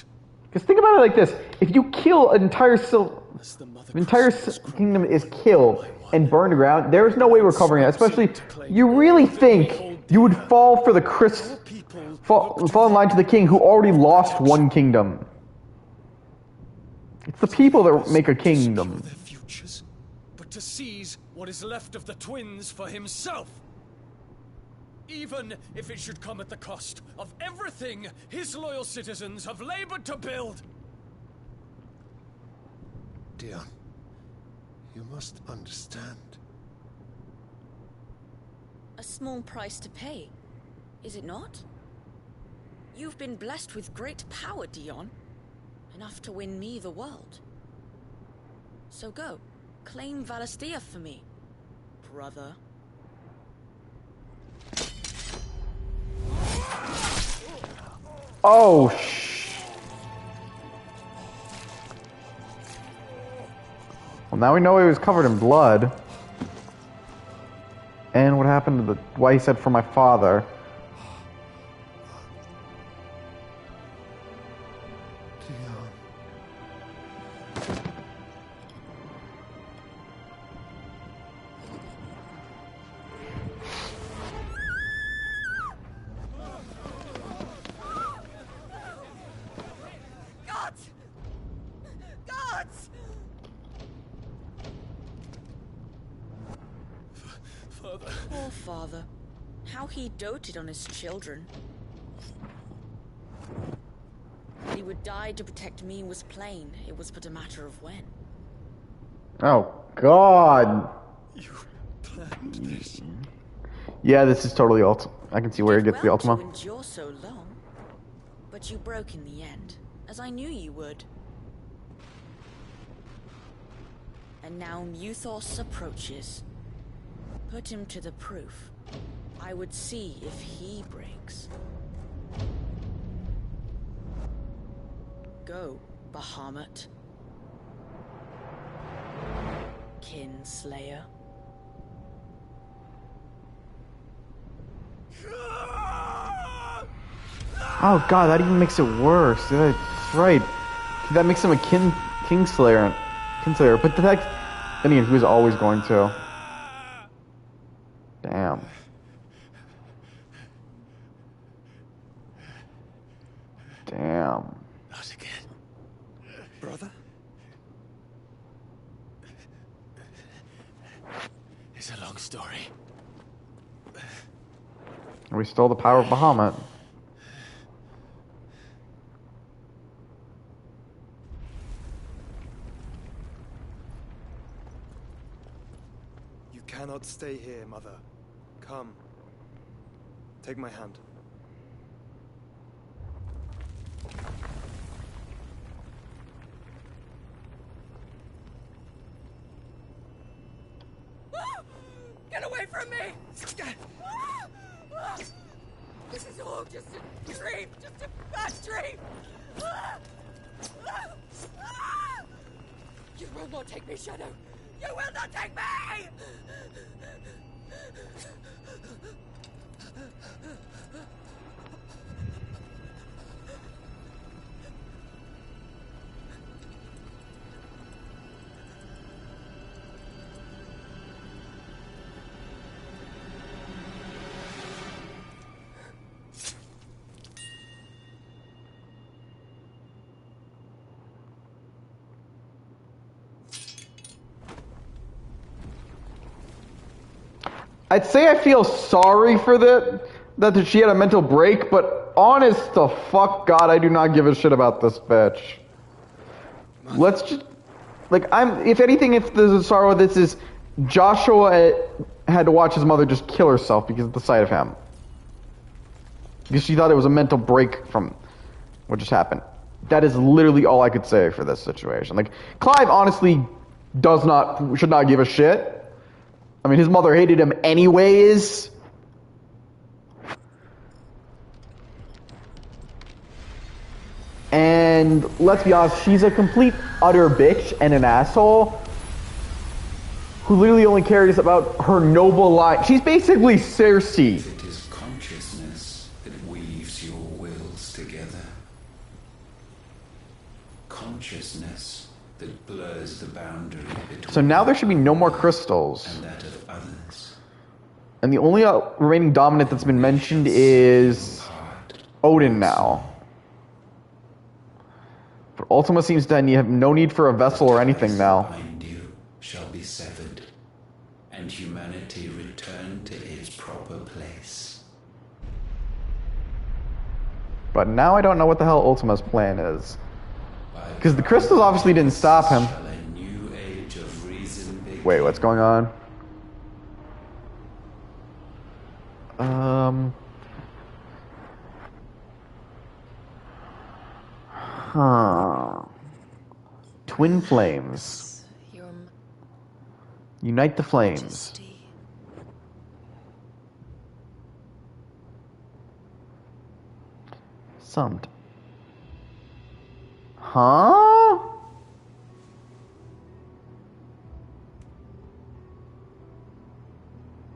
Because think about it like this: if you kill an entire As the mother kingdom is killed and burned to ground, there is no way recovering it. Especially, you really think you would fall for the fall in line to the king who already lost one kingdom? It's the people that make a kingdom. Their futures, but to seize what is left of the twins for himself. Even if it should come at the cost of everything his loyal citizens have labored to build. Dion, you must understand. A small price to pay, is it not? You've been blessed with great power, Dion. Enough to win me the world. So go, claim Valisthea for me, brother. Oh, Well, now we know he was covered in blood. And what happened to why he said for my father. Dion. Gods! Gods! Father. Poor father. How he doted on his children. That he would die to protect me was plain. It was but a matter of when. Oh, God. You planned this. Yeah, this is totally I can see where he gets the Ultima. To endure so long, but you broke in the end, as I knew you would. And now Muthos approaches. Put him to the proof. I would see if he breaks. Go, Bahamut. Kinslayer. Oh God, that even makes it worse. Yeah, that's right. That makes him a Kingslayer. But the fact, then again, he was always going to. Damn. Damn. Not again. Brother? It's a long story. We stole the power of Bahamut. You cannot stay here, Mother. Come. Take my hand. Get away from me! This is all just a dream, just a bad dream! You will not take me, Shadow! You will not take me! I'd say I feel sorry for that she had a mental break, but honest to fuck God, I do not give a shit about this bitch. Let's just, if anything, if there's a sorrow, this is Joshua had to watch his mother just kill herself because of the sight of him. Because she thought it was a mental break from what just happened. That is literally all I could say for this situation. Like, Clive honestly should not give a shit. I mean, his mother hated him anyways. And let's be honest, she's a complete utter bitch and an asshole who literally only cares about her noble life. She's basically Cersei. It is consciousness that weaves your wills together. Consciousness that blurs the boundary between So now there should be no more crystals. and that of others. And the only remaining dominant that's been mentioned is Odin now. But Ultima seems dead and you have no need for a vessel or anything now. Behind you shall be severed, and humanity return to its proper place. But now I don't know what the hell Ultima's plan is. Because the crystals obviously didn't stop him. Shall a new age of reason begin? Wait, what's going on? Huh. Twin flames. Your Unite the flames. Majesty. Summed. Huh?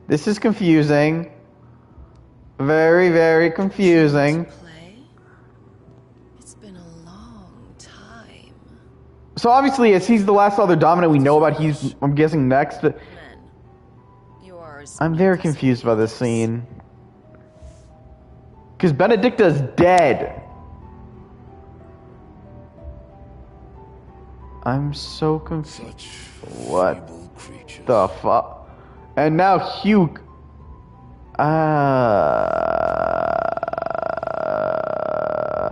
This is confusing. Very, very confusing. Play? It's been a long time. So obviously, as he's the last other dominant we know about, he's, I'm guessing, next. But Men, you are as I'm very weak as confused by this pigs. scene. Because Benedicta's dead. I'm so confused. Such What feeble creatures. the fuck? And now Hugh.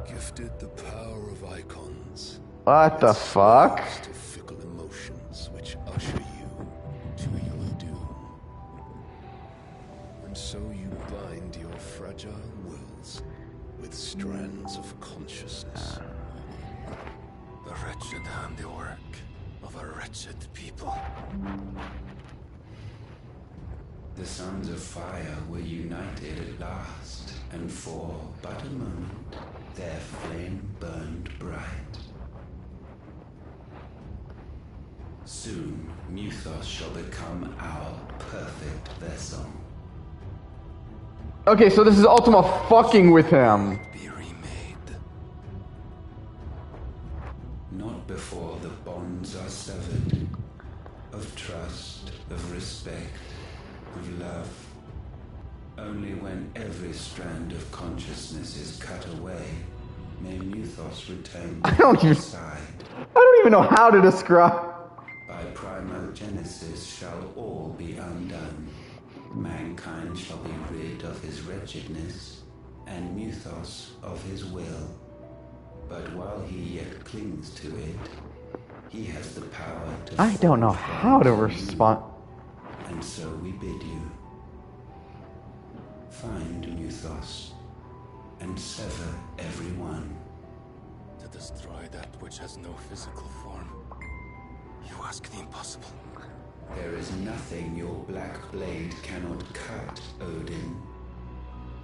Gifted the power of icons. What the Yet fuck? slaves to fickle emotions which usher you to your doom. And so you bind your fragile wills with strands of consciousness. The wretched handiwork of a wretched people. The sons of fire were united at last, and for but a moment their flame burned bright. Soon Muthos shall become our perfect vessel. Okay, so this is Ultima fucking with him. Be remade. Not before the bonds are severed, of trust, of respect, of love. Only when every strand of consciousness is cut away, may Muthos return to don't his even- side. I don't even know how to describe. By primogenesis shall all be undone. Mankind shall be rid of his wretchedness, and Muthos of his will. But while he yet clings to it, he has the power to I don't know fall how to from you. respond. And so we bid you find Muthos and sever everyone. To destroy that which has no physical form. You ask the impossible. There is nothing your black blade cannot cut, Odin.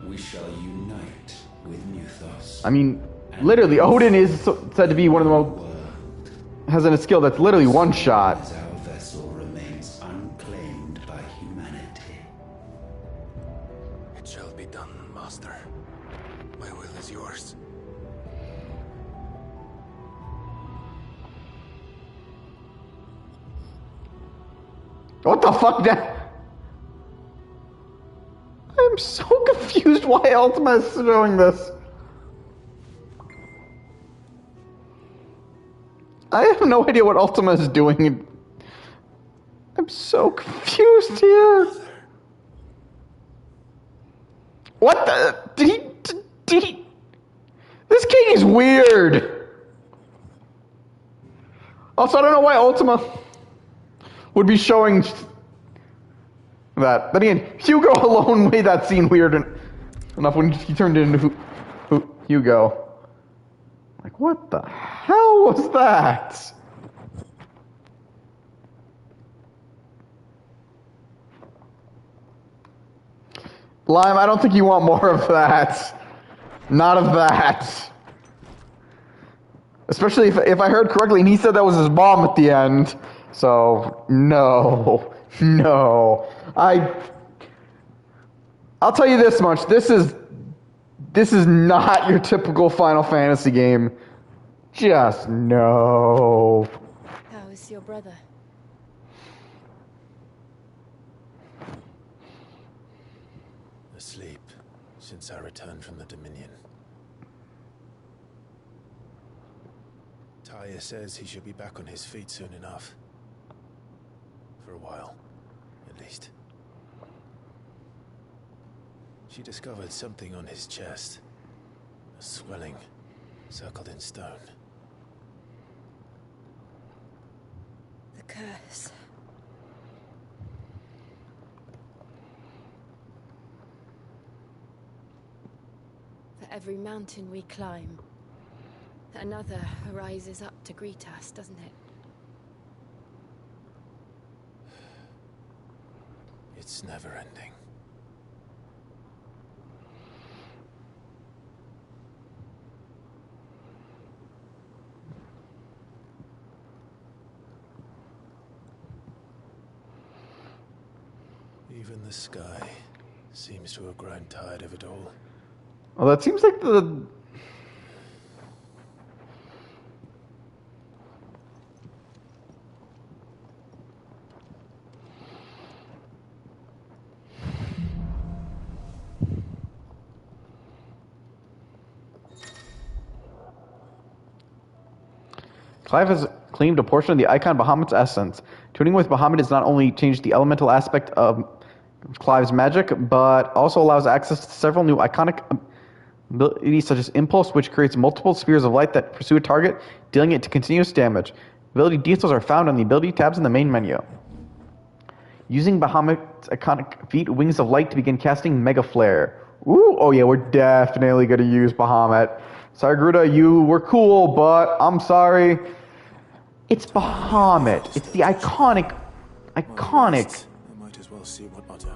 We shall unite with Muthos. I mean, literally, Odin is said to be one of the most. World, Has a skill that's literally one shot. as our vessel remains unclaimed by humanity. It shall be done, Master. My will is yours. What the fuck? I'm so confused why Ultima is showing this. I have no idea what Ultima is doing. I'm so confused here. What the? Did he? This king is weird. Also, I don't know why Ultima would be showing that. Then again, Hugo alone made that scene weird enough when he turned into Hugo. Like, what the hell was that? Lime, I don't think you want more of that. Not of that. Especially if I heard correctly, and he said that was his mom at the end. So, no. No. I'll tell you this much. This is not your typical Final Fantasy game. Just no. How is your brother? Asleep since I returned from the Dominion. Talia says he should be back on his feet soon enough. For a while, at least. She discovered something on his chest. A swelling, circled in stone. The curse. For every mountain we climb, another rises up to greet us, doesn't it? It's never ending. Even the sky seems to have grown tired of it all. Well, that seems like the... Clive has claimed a portion of the icon Bahamut's essence. Tuning with Bahamut has not only changed the elemental aspect of Clive's magic, but also allows access to several new iconic abilities such as Impulse, which creates multiple spheres of light that pursue a target, dealing it to continuous damage. Ability details are found on the ability tabs in the main menu. Using Bahamut's iconic feat, Wings of Light, to begin casting Mega Flare. Ooh, oh yeah, we're definitely going to use Bahamut. Sorry, Gruda, you were cool, but I'm sorry. It's Bahamut. It's the iconic. I might as well see what utter.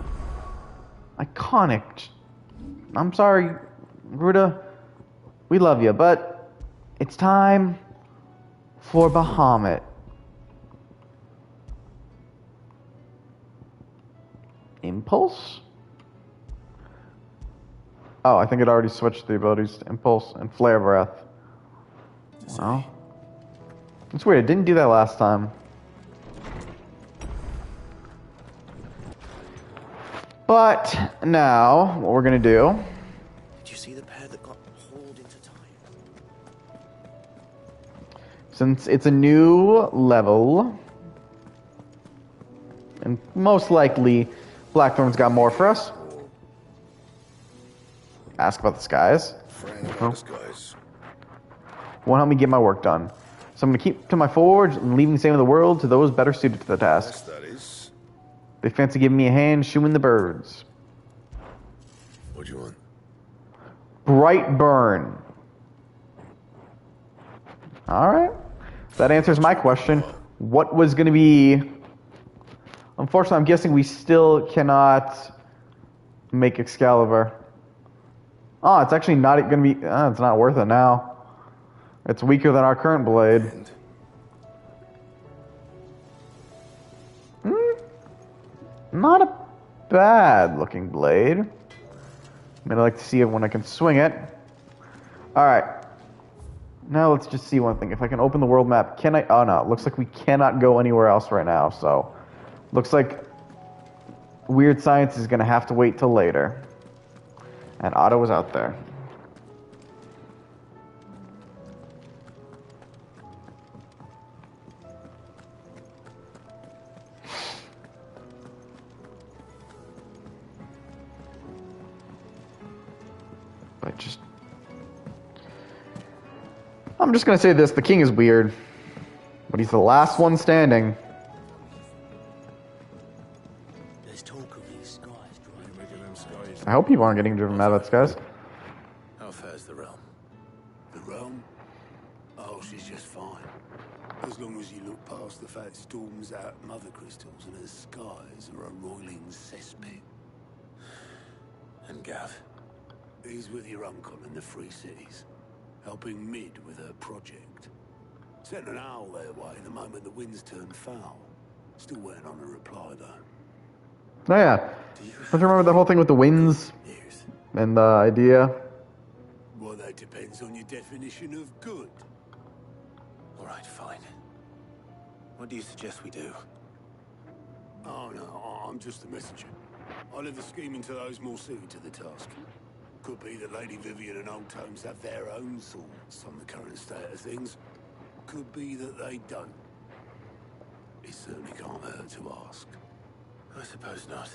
Iconic. I'm sorry, Gruda. We love you, but it's time for Bahamut. Impulse? Oh, I think it already switched the abilities to Impulse and Flare Breath. Well, it's weird. It didn't do that last time. But now, what we're going to do... Did you see the pair that got hauled into time? Since it's a new level, and most likely Blackthorn's got more for us. Ask about the skies. Won't help me get my work done. So I'm going to keep to my forge and leaving the same of the world to those better suited to the task. They fancy giving me a hand shooing the birds. What do you want? Bright burn. Alright. That answers my question. What was going to be... Unfortunately, I'm guessing we still cannot make Excalibur. Oh, it's actually not going to be... it's not worth it now. It's weaker than our current blade. Not a bad looking blade. I mean, I like to see it when I can swing it. Alright. Now let's just see one thing. If I can open the world map, can I... Oh no, it looks like we cannot go anywhere else right now, so... Looks like Weird Science is going to have to wait till later. And Otto was out there. I'm just going to say this, the king is weird. But he's the last one standing. There's talk of these skies driving. I hope people aren't getting driven mad about skies. How fair's the realm? The realm? Oh, she's just fine. As long as you look past the fact storms out mother crystals and her skies are a roiling cesspit. And Gav? He's with your uncle in the Free Cities, helping Mid with her project. Sent an owl their way the moment the winds turned foul. Still waiting on a reply, though. Oh yeah. Don't you remember the whole thing with the winds? And the idea? Well, that depends on your definition of good. All right, fine. What do you suggest we do? Oh, no, I'm just a messenger. I leave the scheming to those more suited to the task. Could be that Lady Vivian and Old Tomes have their own thoughts on the current state of things. Could be that they don't. It certainly can't hurt to ask. I suppose not.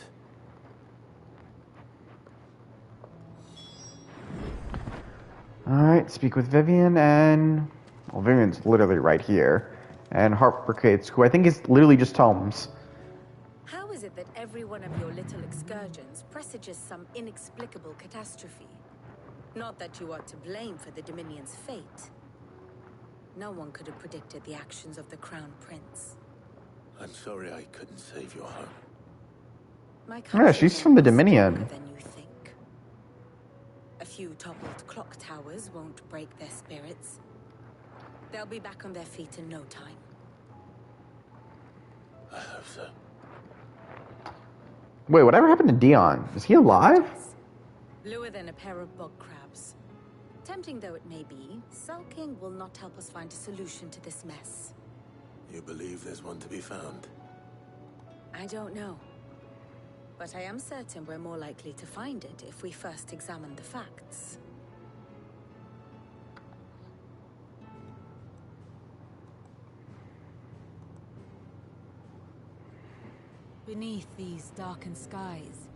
Alright, speak with Vivian and... Well, Vivian's literally right here. And Harpurcates, who I think is literally just Tomes. How is it that every one of your little excursions presages some inexplicable catastrophe? Not that you are to blame for the Dominion's fate. No one could have predicted the actions of the Crown Prince. I'm sorry I couldn't save your home. Yeah, she's from the Dominion. Than you think. A few toppled clock towers won't break their spirits. They'll be back on their feet in no time. I hope so. Wait, whatever happened to Dion? Is he alive? Lure than a pair of bog crabs. Tempting though it may be, sulking will not help us find a solution to this mess. You believe there's one to be found? I don't know. But I am certain we're more likely to find it if we first examine the facts. Beneath these darkened skies,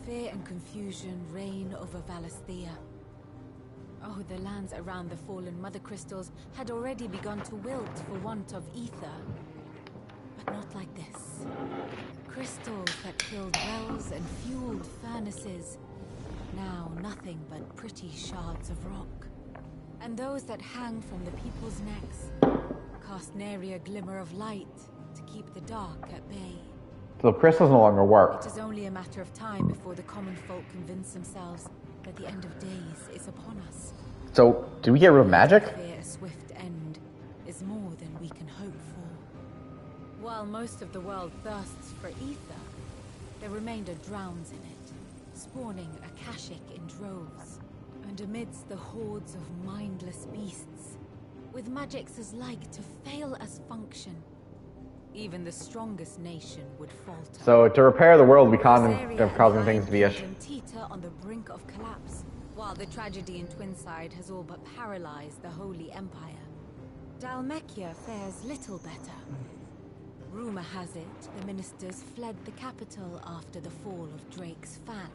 fear and confusion reign over Valisthea. Oh, the lands around the fallen mother crystals had already begun to wilt for want of ether. But not like this. Crystals that killed wells and fueled furnaces. Now nothing but pretty shards of rock. And those that hang from the people's necks cast nary a glimmer of light to keep the dark at bay. So the crystals no longer work. It is only a matter of time before the common folk convince themselves that the end of days is upon us. So, do we get real magic? Fear a swift end is more than we can hope for. While most of the world thirsts for ether, the remainder drowns in it, spawning Akashic in droves. And amidst the hordes of mindless beasts, with magics as like to fail as function, even the strongest nation would falter. So, to repair the world, we can't have causing things to be a... teeter on the brink of collapse, while the tragedy in Twinside has all but paralyzed the Holy Empire. Dalmekia fares little better. Rumor has it the ministers fled the capital after the fall of Drake's Fang,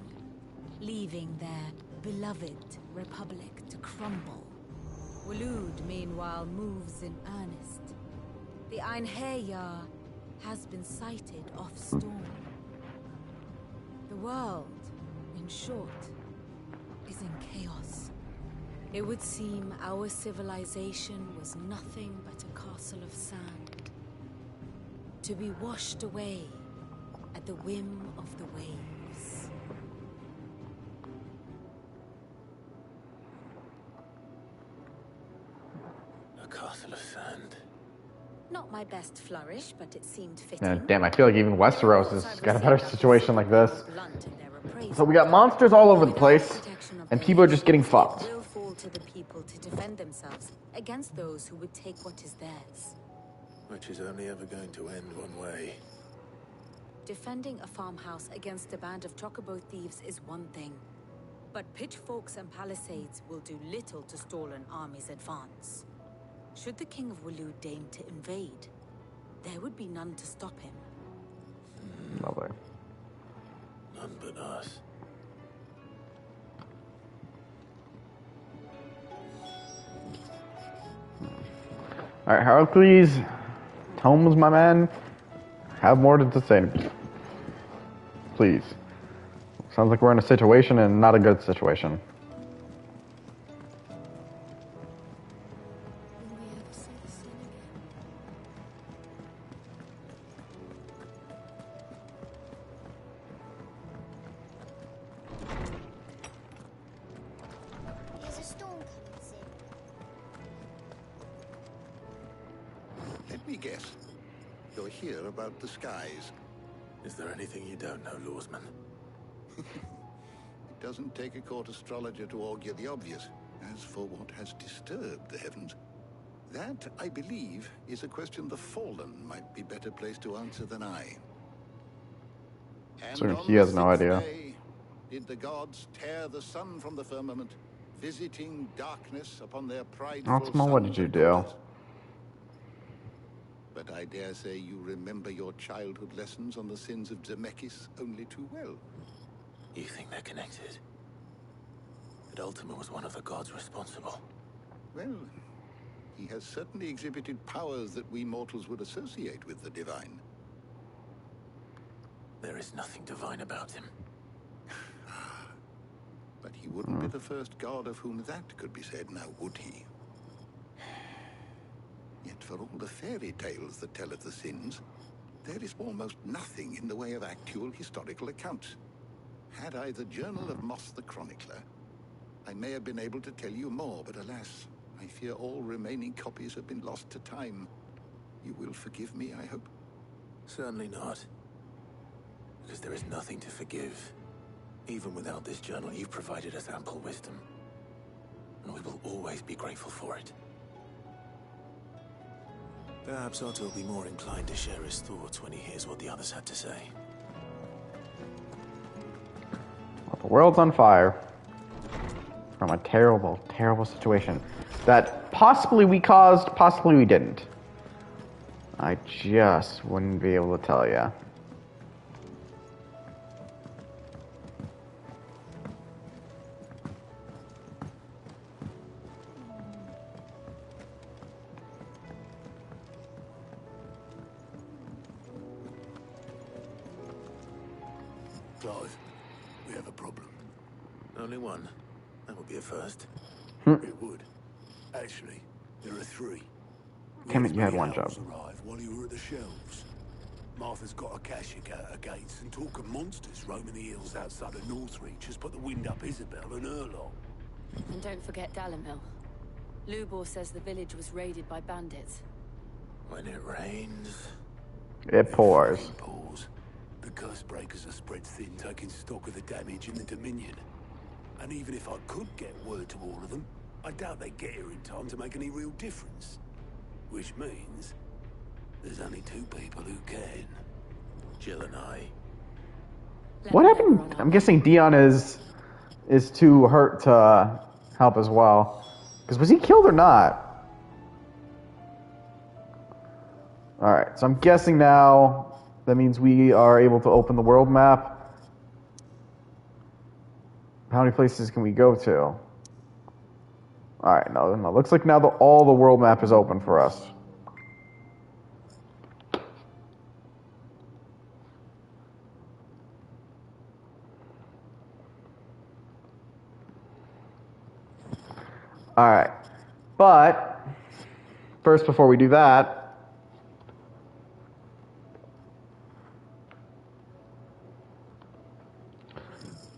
leaving their beloved republic to crumble. Waloed, meanwhile, moves in earnest. The Einherjar has been sighted off Storm. The world, in short, is in chaos. It would seem our civilization was nothing but a castle of sand, to be washed away at the whim of the waves. A castle of sand. Not my best flourish, but it seemed fitting. Damn, I feel like even Westeros has got a better situation like this. So we got monsters all over the place, and people are just getting fucked. It will fall to the people to defend themselves against those who would take what is theirs. Which is only ever going to end one way. Defending a farmhouse against a band of chocobo thieves is one thing, but pitchforks and palisades will do little to stall an army's advance. Should the King of Waloed deign to invade, there would be none to stop him. Lovely. None but us. Alright, Heracles, Tomes, my man, have more to say. Please. Sounds like we're in a situation and not a good situation. me guess. You're here about the skies. Is there anything you don't know, Lawsman? It doesn't take a court astrologer to augur the obvious. As for what has disturbed the heavens, that, I believe, is a question the Fallen might be better placed to answer than I. And So he has no idea. Day, did the gods tear the sun from the firmament, visiting darkness upon their prideful Altima, what did you do? But I dare say you remember your childhood lessons on the sins of Zemeckis only too well. You think they're connected? That Ultima was one of the gods responsible. Well, he has certainly exhibited powers that we mortals would associate with the divine. There is nothing divine about him. But he wouldn't be the first god of whom that could be said, now would he? Yet for all the fairy tales that tell of the sins, there is almost nothing in the way of actual historical accounts. Had I the Journal of Moss the Chronicler, I may have been able to tell you more, but alas, I fear all remaining copies have been lost to time. You will forgive me, I hope? Certainly not. Because there is nothing to forgive. Even without this journal, you've provided us ample wisdom. And we will always be grateful for it. Perhaps Otto will be more inclined to share his thoughts when he hears what the others had to say. Well, the world's on fire from a terrible, terrible situation that possibly we caused, possibly we didn't. I just wouldn't be able to tell you. Clive, we have a problem. Only one. That would be a first. It would. Actually, there are three. Damn it, you had one job. Arrived while you were at the shelves. Martha's got a Kashik at her gates, and talk of monsters roaming the hills outside of Northreach has put the wind up Isabel and her lot. And don't forget Dalimil. Lubor says the village was raided by bandits. When it rains... It pours. It pours. The curse breakers are spread thin, taking stock of the damage in the Dominion. And even if I could get word to all of them, I doubt they'd get here in time to make any real difference. Which means there's only two people who can. Jill and I. What happened? I'm guessing Dion is too hurt to help as well. Because was he killed or not? Alright, so I'm guessing now that means we are able to open the world map. How many places can we go to? Alright, no. Looks like now all the world map is open for us. Alright. But, first before we do that,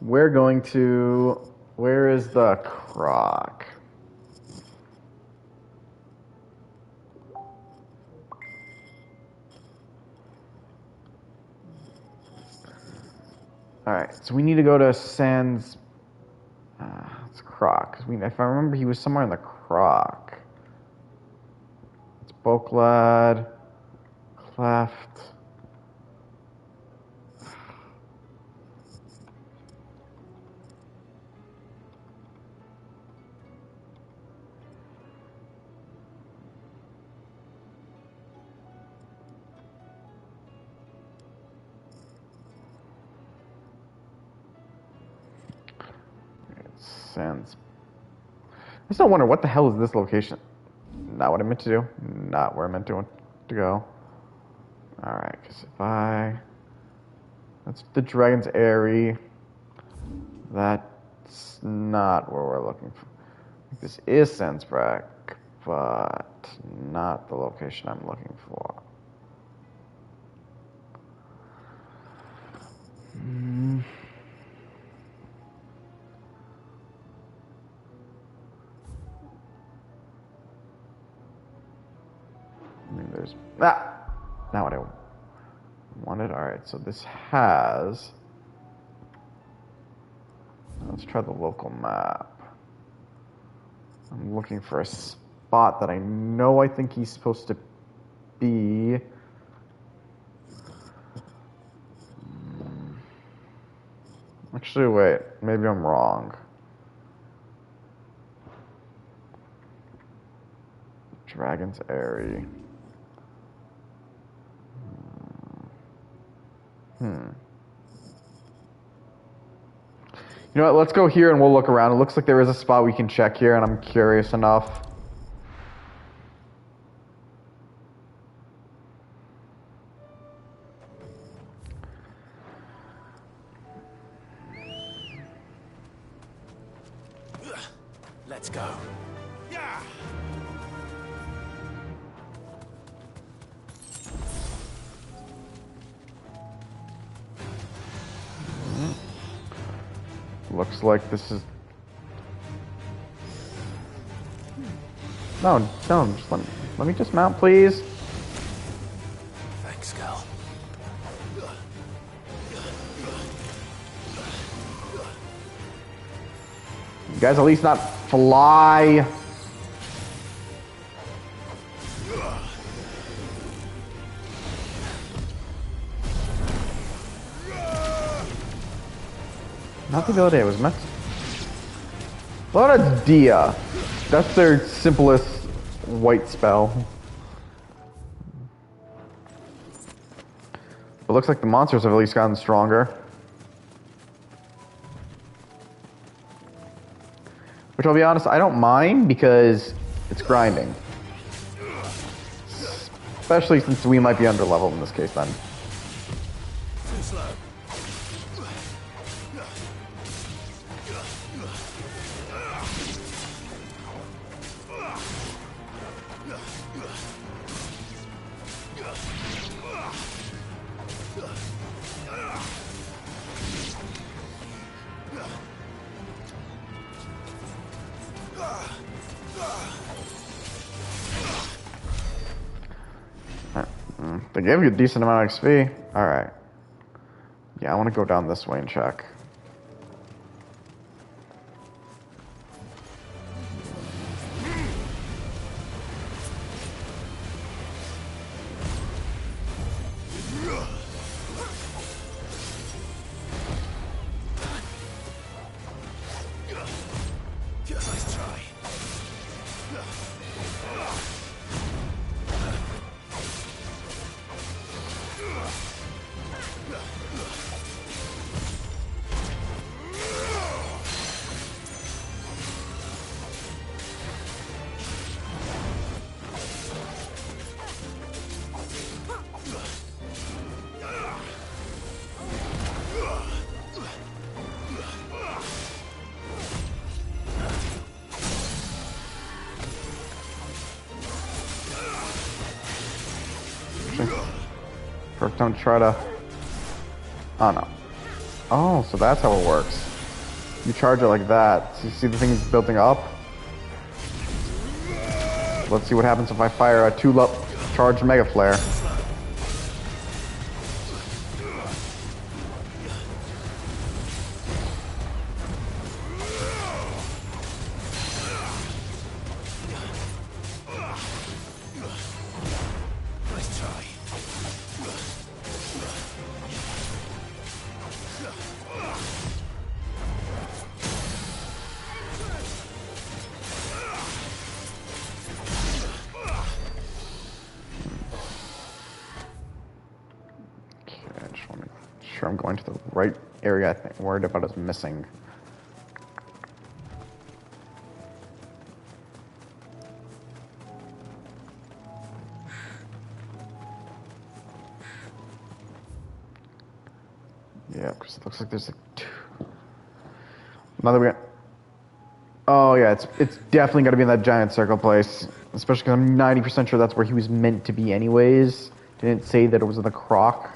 we're going to... Where is the croc? Alright, so we need to go to Sans... it's Croc. If I remember, he was somewhere in the Croc. It's Boklad, Cleft. Sans. I still wonder what the hell is this location? Not what I meant to do. Not where I meant to go. Alright, because if I... That's the Dragon's Eyrie. That's not where we're looking for. This is Sensbrack, but not the location I'm looking for. there's... Ah! Not what I wanted. Alright, so this has... Let's try the local map. I'm looking for a spot that I know I think he's supposed to be. Actually, wait. Maybe I'm wrong. Dragon's Airy. You know what, let's go here and we'll look around. It looks like there is a spot we can check here, and I'm curious enough. Let's go. Yeah. Looks like this is... No, just let me just mount, please. Thanks, Cal. You guys at least not fly. Not the other day, it was meant. What a Dia. That's their simplest white spell. It looks like the monsters have at least gotten stronger. Which, I'll be honest, I don't mind because it's grinding. Especially since we might be under leveled in this case then. Too slow. They gave you a decent amount of XP. Alright. Yeah, I want to go down this way and check. Nice try. First, don't try to... Oh, no. Oh, so that's how it works. You charge it like that. So you see the thing is building up? Let's see what happens if I fire a 2-up charged Mega Flare. Nice try. Okay, I just want to make sure I'm going to the right area I think I'm worried about is missing. Yeah, because it looks like there's like two. Another way. Oh yeah, it's definitely got to be in that giant circle place. Especially because I'm 90% sure that's where he was meant to be anyways. Didn't say that it was in the croc.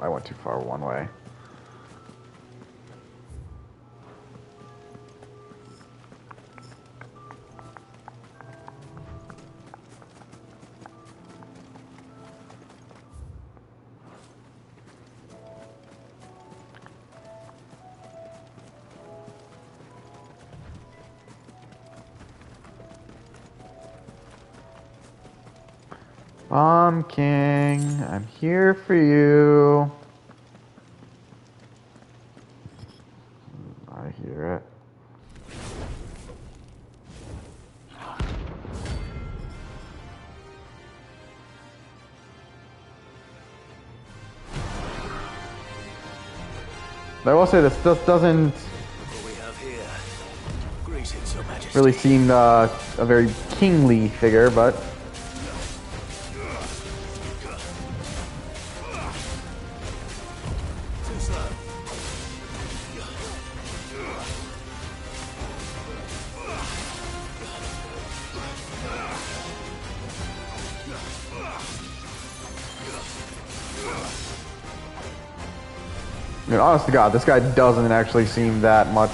I went too far one way. Bomb King, I'm here for you. I hear it. I will say this doesn't really seem a very kingly figure, but I mean, honest to God, this guy doesn't actually seem that much.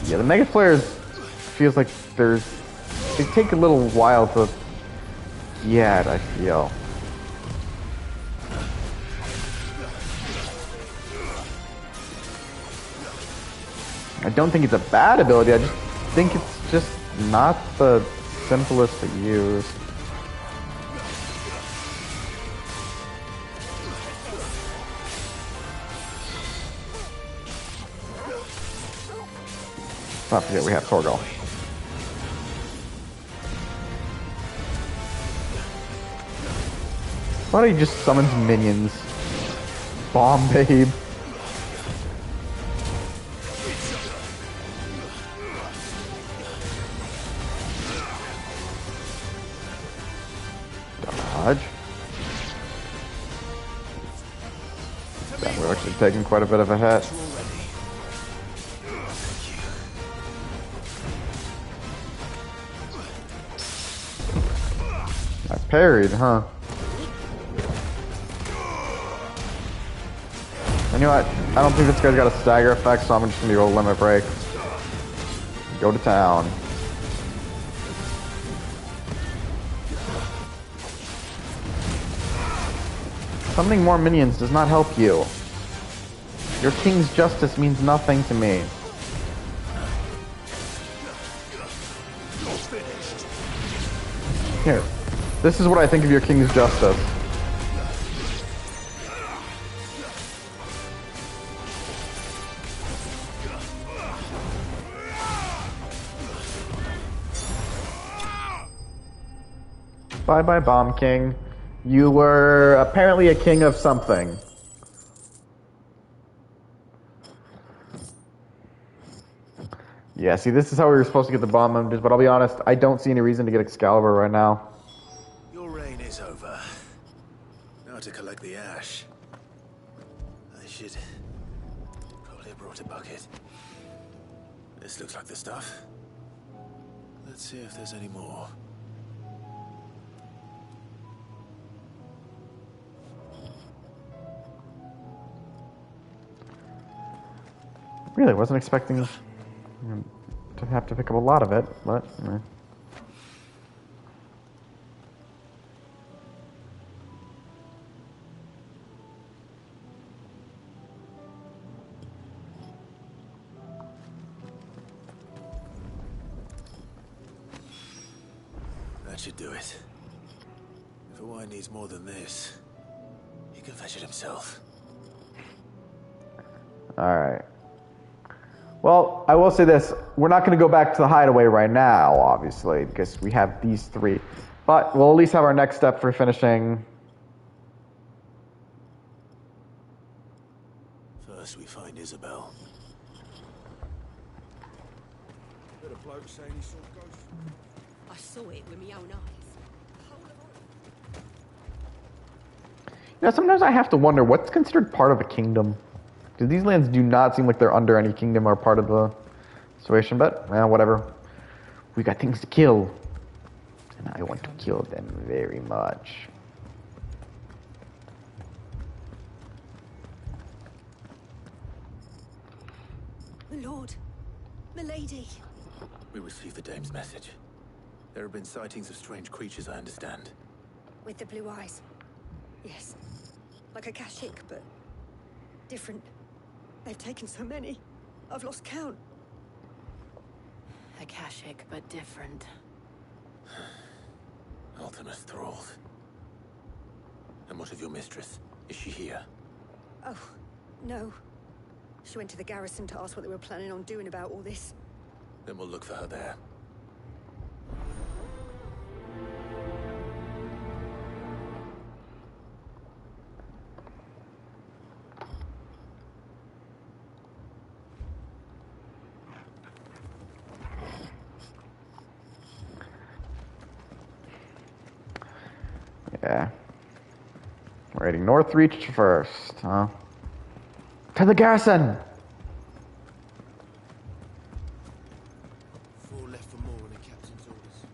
Yeah, the mega players feels like they take a little while to get, I feel. I don't think it's a bad ability, I just think it's just not the simplest to use. Let's not forget we have Torgal. Why don't he just summons minions? Bomb babe. Dodge. Yeah, we're actually taking quite a bit of a hit. I parried, huh? And you know what? I don't think this guy's got a stagger effect, so I'm just gonna go limit break. Go to town. Summoning more minions does not help you. Your king's justice means nothing to me. Here. This is what I think of your king's justice. Bye-bye, Bomb King. You were apparently a king of something. Yeah, see, this is how we were supposed to get the bomb members, but I'll be honest, I don't see any reason to get Excalibur right now. Your reign is over. Now to collect the ash. I should probably have brought a bucket. This looks like the stuff. Let's see if there's any more. Really, wasn't expecting to have to pick up a lot of it, but... That should do it. If a wine needs more than this, he can fetch it himself. Alright. Well, I will say this. We're not going to go back to the hideaway right now, obviously, because we have these three. But we'll at least have our next step for finishing. First we find Isabel. Heard a bloke saying he saw ghosts. I saw it with my own eyes. You know, sometimes I have to wonder, what's considered part of a kingdom? Because these lands do not seem like they're under any kingdom or part of the situation, but whatever. We got things to kill. And I want to kill them very much. My lord. Milady. We received the dame's message. There have been sightings of strange creatures, I understand. With the blue eyes. Yes. Like a Kashik, but different. They've taken so many. I've lost count. Akashic, but different. Ultimus thralls. And what of your mistress? Is she here? Oh, no. She went to the garrison to ask what they were planning on doing about all this. Then we'll look for her there. Yeah. We're heading north reach first, huh? To the garrison! 4 left for more in the captain's orders.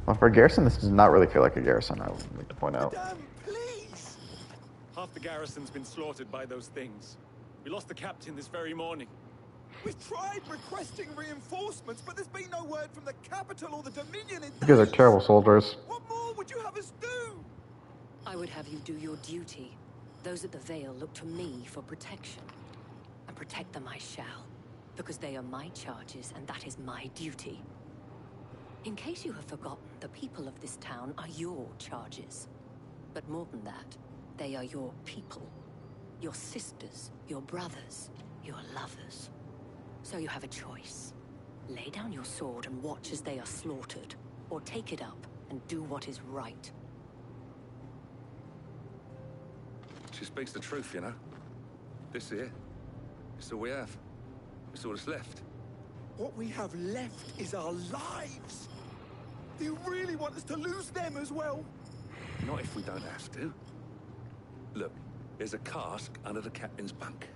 Well, for a garrison, this does not really feel like a garrison, I would like to point out. Madame, please! Half the garrison's been slaughtered by those things. We lost the captain this very morning. We've tried requesting reinforcements, but there's been no word from the capital or the Dominion in You guys are days. terrible soldiers. What more would you have us do? I would have you do your duty. Those at the Vale look to me for protection. And protect them I shall. Because they are my charges, and that is my duty. In case you have forgotten, the people of this town are your charges. But more than that, they are your people. Your sisters, your brothers, your lovers. So you have a choice. Lay down your sword and watch as they are slaughtered, or take it up and do what is right. She speaks the truth, you know. This here, it's all we have. It's all that's left. What we have left is our lives. Do you really want us to lose them as well? Not if we don't have to. Look, there's a cask under the captain's bunk.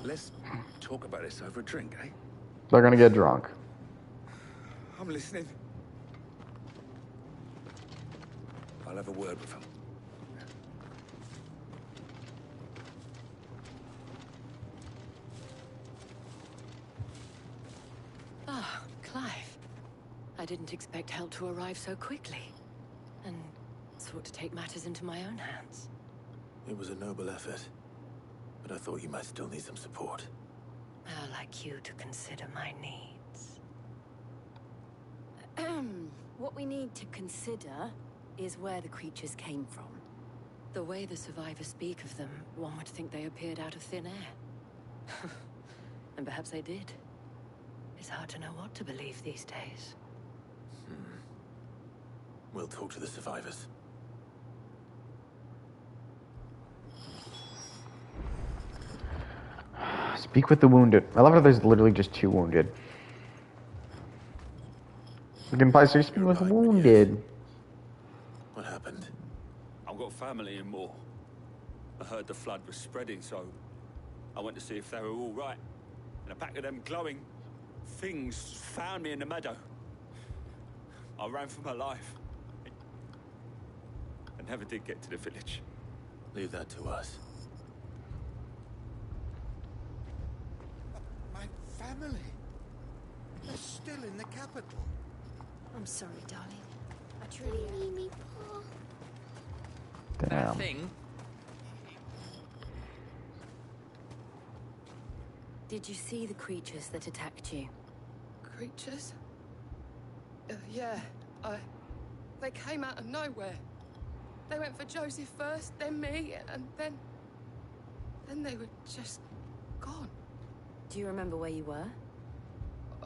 Let's talk about this over a drink, eh? They're gonna get drunk. I'm listening. I'll have a word with him. Ah, Clive. I didn't expect help to arrive so quickly. And sought to take matters into my own hands. It was a noble effort. But I thought you might still need some support. How like you to consider my needs. What we need to consider is where the creatures came from. The way the survivors speak of them, one would think they appeared out of thin air. And perhaps they did. It's hard to know what to believe these days. We'll talk to the survivors. Speak with the wounded. I love how there's literally just 2 wounded. You can probably speak with the wounded. What happened? I've got family in Moor. I heard the flood was spreading, so I went to see if they were all right. And a pack of them glowing things found me in the meadow. I ran for my life. I never did get to the village. Leave that to us. My family. They're still in the capital. I'm sorry, darling. I truly am. Damn. That thing. Did you see the creatures that attacked you? Creatures? Yeah. They came out of nowhere. They went for Joseph first, then me, and then they were just gone. Do you remember where you were?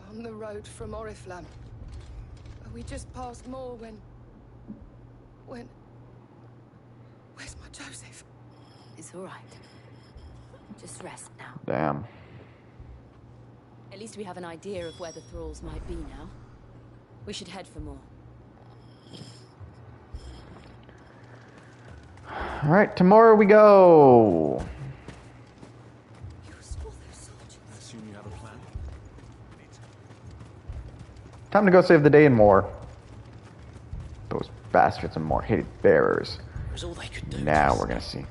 On the road from Oriflamme. We just passed Moor when... Where's my Joseph? It's all right. Just rest now. Damn. At least we have an idea of where the thralls might be now. We should head for more. Alright, tomorrow we go. Time to go save the day and more. Those bastards and more hated bearers. Was all they could do. Now we're gonna see.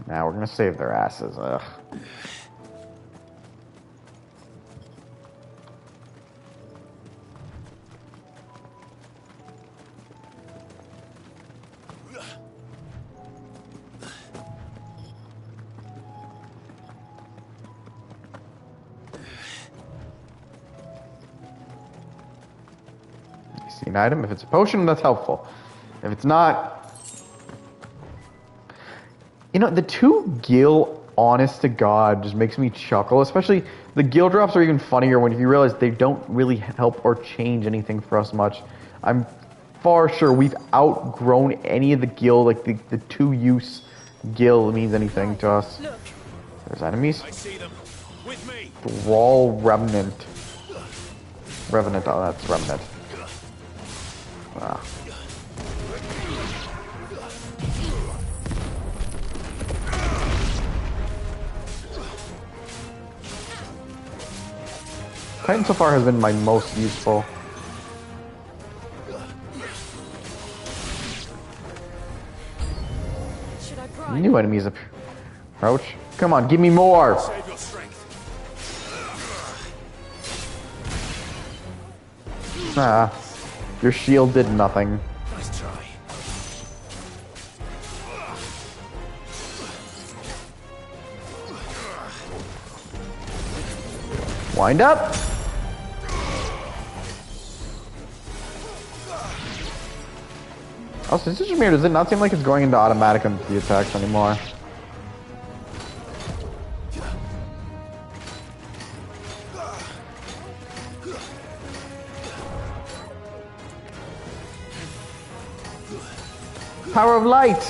Now we're gonna save their asses. Ugh. See an item. If it's a potion, that's helpful. If it's not, you know, the two Gil, honest to God, just makes me chuckle. Especially the Gil drops are even funnier when you realize they don't really help or change anything for us much. I'm far sure we've outgrown any of the Gil, like the two-use Gil means anything to us. Look. There's enemies. I see them. With me. Thrall Revenant. Revenant, oh, that's Revenant. Ah. Titan so far has been my most useful. New enemies approach. Come on, give me more! Save your strength. Ah, your shield did nothing. Nice try. Wind up! Also, this is weird. Does it not seem like it's going into automatic on the attacks anymore? Power of light!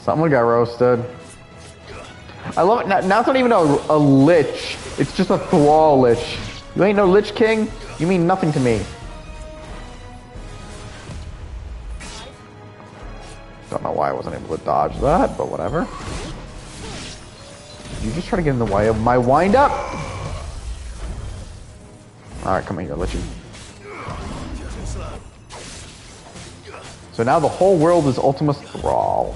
Someone got roasted. I love it. Now it's not even a lich. It's just a thrall lich. You ain't no lich king? You mean nothing to me. Don't know why I wasn't able to dodge that, but whatever. You just try to get in the way of my wind up. Alright, come here, lichy. So now the whole world is Ultima's Thrall.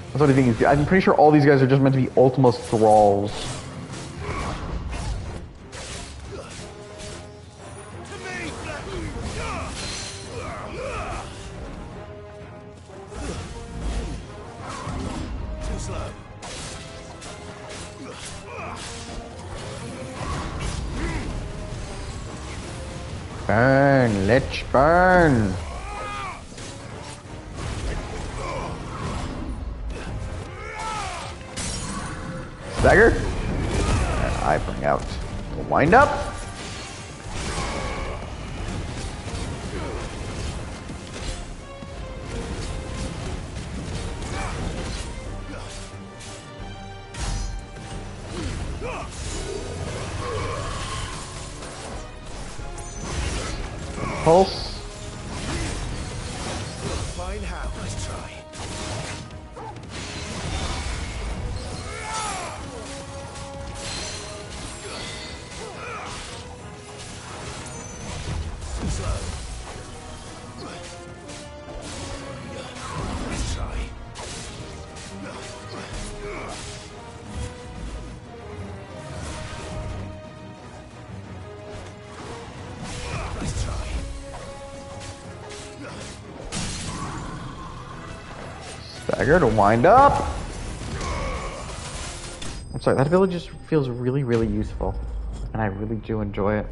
That's what I think is. I'm pretty sure all these guys are just meant to be Ultima's Thralls. Burn, lich, burn! Stagger? And I bring out the wind up. Pulse. Fine how. Nice try. Too slow. Nice try. Nice try. Stagger to wind up. I'm sorry, that ability just feels really, really useful. And I really do enjoy it.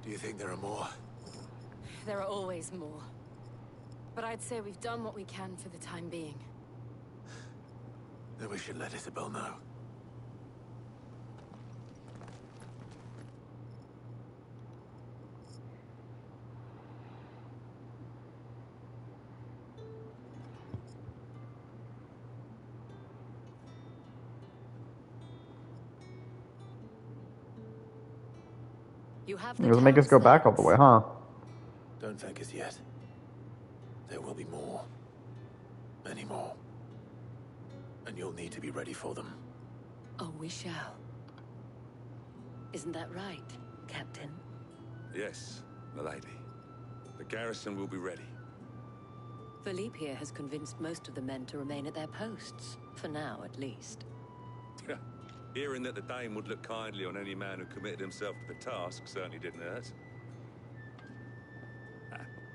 Do you think there are more? There are always more. But I'd say we've done what we can for the time being. Then we should let Isabel know. You have It doesn't make us go back all the way, huh? Don't thank us yet. There will be more. Many more. And you'll need to be ready for them. Oh, we shall. Isn't that right, Captain? Yes, milady. The garrison will be ready. Philippe here has convinced most of the men to remain at their posts. For now, at least. Hearing that the Dane would look kindly on any man who committed himself to the task certainly didn't hurt.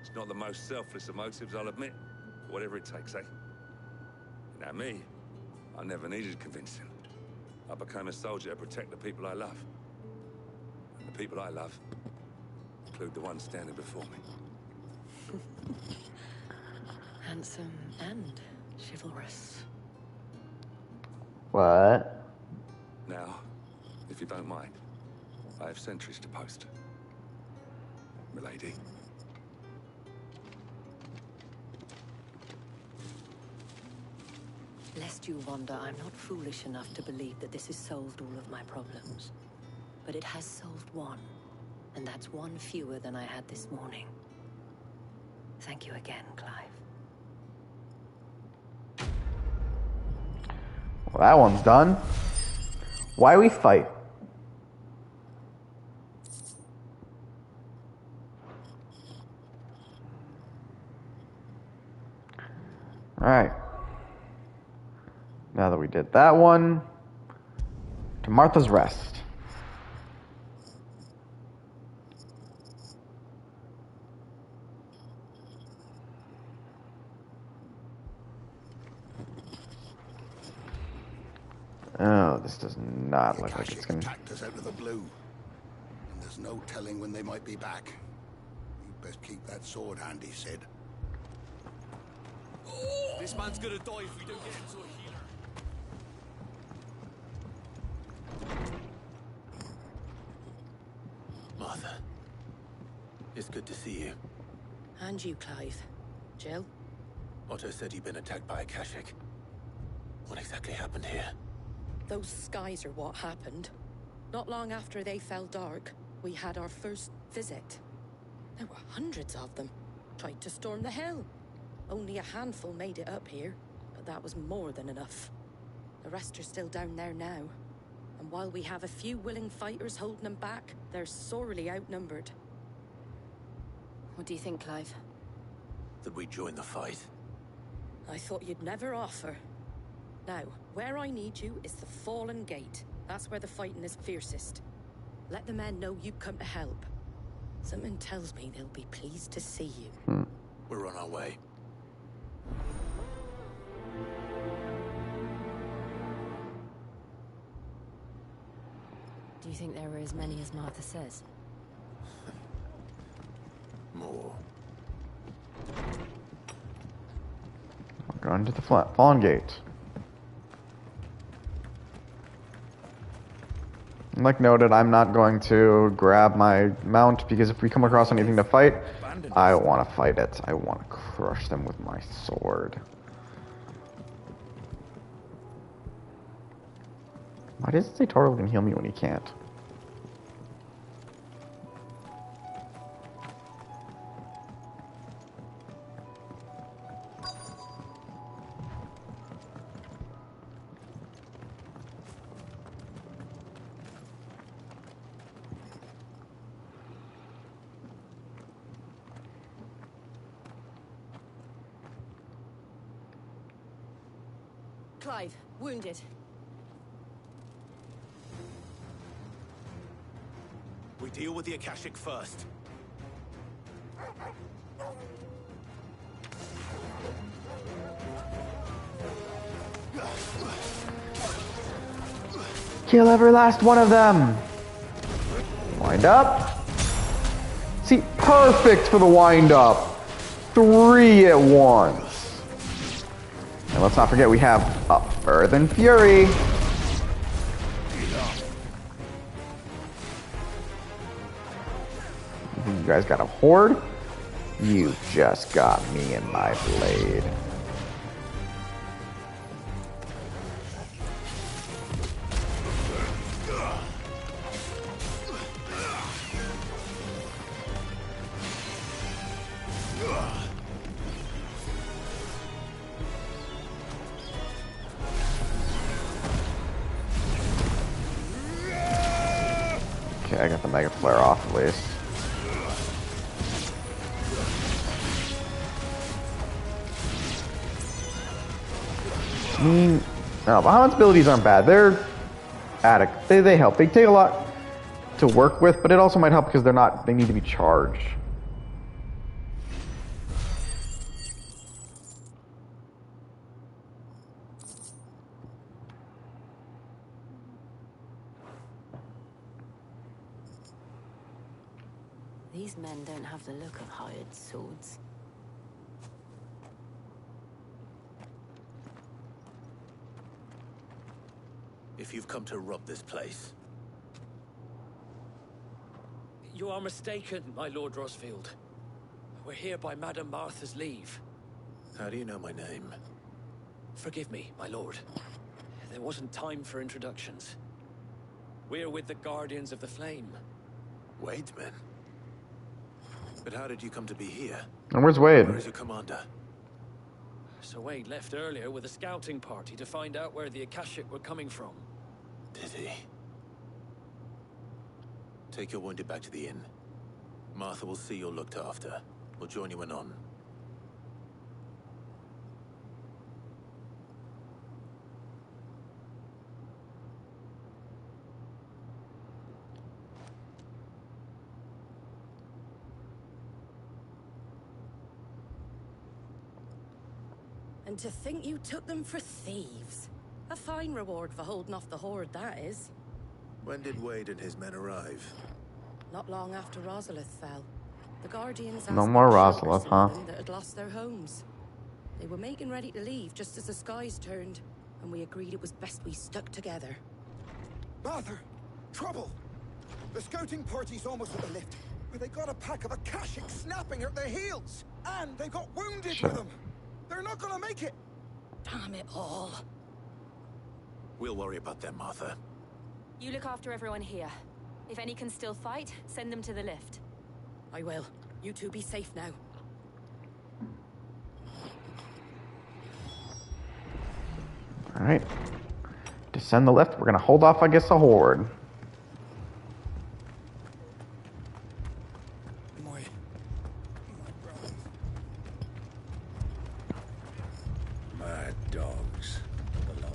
It's not the most selfless of motives, I'll admit. But whatever it takes, eh? Now me, I never needed convincing. I became a soldier to protect the people I love. And the people I love include the ones standing before me. Handsome and chivalrous. What? Now, if you don't mind, I have sentries to post. Milady. Lest you wonder, I'm not foolish enough to believe that this has solved all of my problems. But it has solved one, and that's one fewer than I had this morning. Thank you again, Clive. Well, that one's done. Why we fight? Alright. Now that we did that one, to Martha's Rest. Oh, this does not look like it's going to... attacked us out of the blue. And there's no telling when they might be back. You best keep that sword handy, Sid. This man's gonna die if we don't get him to a healer. Martha. It's good to see you. And you, Clive. Jill? Otto said you'd been attacked by a Kashik. What exactly happened here? Those skies are what happened. Not long after they fell dark, we had our first visit. There were hundreds of them. Tried to storm the hill. Only a handful made it up here, but that was more than enough. The rest are still down there now. And while we have a few willing fighters holding them back, they're sorely outnumbered. What do you think, Clive? That we join the fight? I thought you'd never offer. Now, where I need you is the Fallen Gate. That's where the fighting is fiercest. Let the men know you come to help. Something tells me they'll be pleased to see you. We're on our way. Do you think there were as many as Martha says? More. We're going to the Fallen Gate. Like noted, I'm not going to grab my mount because if we come across anything to fight, I want to fight it. I want to crush them with my sword. Why does it say Toro can heal me when he can't? Clive, wounded. We deal with the Akashic first. Kill every last one of them! Wind up. See, perfect for the wind up. 3 at once. And let's not forget we have Earth and Fury. You guys got a horde? You just got me in my blade. Okay, I got the Mega Flare off at least. I mean, no, Bahamut's abilities aren't bad. They're adequate. They help. They take a lot to work with, but it also might help because they need to be charged. These men don't have the look of hired swords. If you've come to rob this place, You are mistaken, my Lord Rosfield. We're here by Madame Martha's leave. how do you know my name? Forgive me, my lord. There wasn't time for introductions. We're with the Guardians of the Flame. Wade's men? But how did you come to be here? And where's Wade? Where is your commander? Sir Wade left earlier with a scouting party to find out where the Akashic were coming from. Did he? Take your wounded back to the inn. Martha will see you're looked after. We'll join you anon. And to think you took them for thieves. A fine reward for holding off the horde, that is. When did Wade and his men arrive? Not long after Rosalith fell. The Guardians asked No more them to shelter Rosalith, some huh? of them that had lost their homes. They were making ready to leave just as the skies turned, and we agreed it was best we stuck together. Martha! Trouble! The scouting party's almost at the lift, where they got a pack of Akashic snapping at their heels! And they got wounded with them! They're not gonna make it! Damn it all. We'll worry about them, Martha. You look after everyone here. If any can still fight, send them to the lift. I will. You two be safe now. Alright. Descend the lift. We're gonna hold off, I guess, the horde. Mad dogs. Below.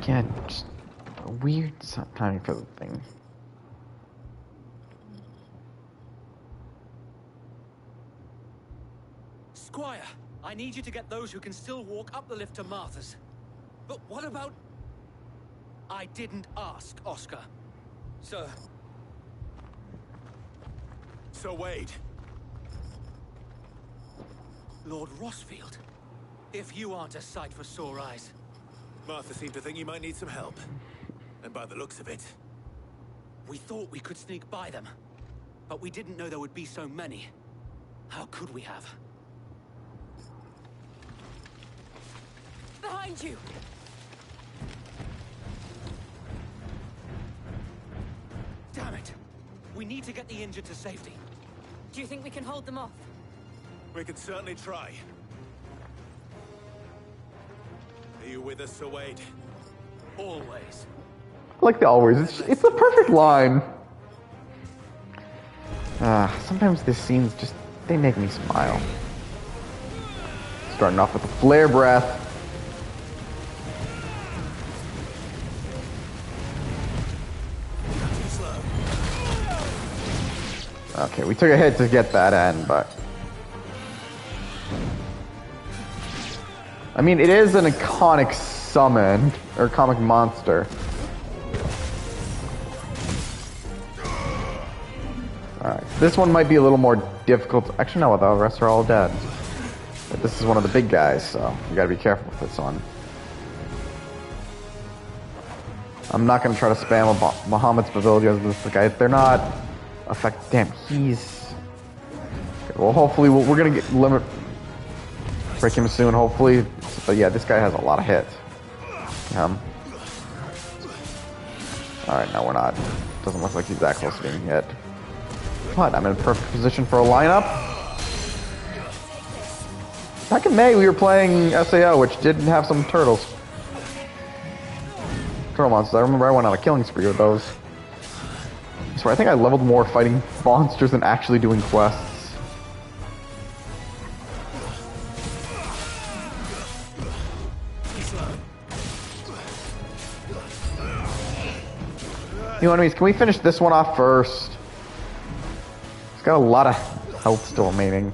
Again, just a weird timing for the thing. Squire, I need you to get those who can still walk up the lift to Martha's. But what about... I didn't ask, Oscar. Sir. Sir Wade. Lord Rosfield. If you aren't a sight for sore eyes. Martha seemed to think you might need some help. And by the looks of it... We thought we could sneak by them. But we didn't know there would be so many. How could we have? Behind you! Damn it! We need to get the injured to safety. Do you think we can hold them off? We can certainly try. Are you with us, Sir Wade? Always. I like the always. It's the perfect line. Sometimes these scenes just, they make me smile. Starting off with a flare breath. Okay, we took a hit to get that end, but... I mean, it is an iconic summon, or comic monster. Alright, this one might be a little more difficult. Actually, no, the rest are all dead. But this is one of the big guys, so you gotta be careful with this one. I'm not gonna try to spam Bahamut's abilities with this guy. They're not effective. Damn, he's... Okay, well, hopefully we're gonna get break him soon, hopefully. But yeah, this guy has a lot of hits. Alright, no, we're not. Doesn't look like he's that close to being hit. But I'm in a perfect position for a lineup. Back in May, we were playing SAO, which did have some turtles. Turtle monsters. I remember I went on a killing spree with those. So I think I leveled more fighting monsters than actually doing quests. You know what I mean? Can we finish this one off first? It's got a lot of health still remaining.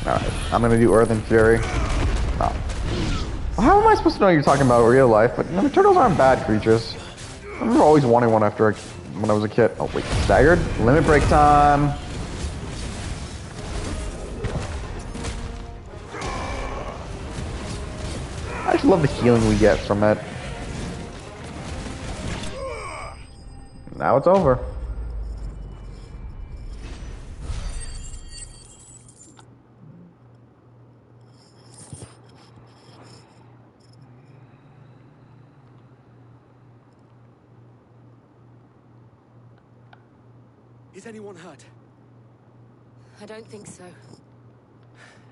Alright, I'm gonna do Earth and Fury. Oh. How am I supposed to know you're talking about real life? But I mean, turtles aren't bad creatures. I remember always wanting one when I was a kid. Oh wait, staggered? Limit break time. I just love the healing we get from it. Now it's over. Is anyone hurt? I don't think so.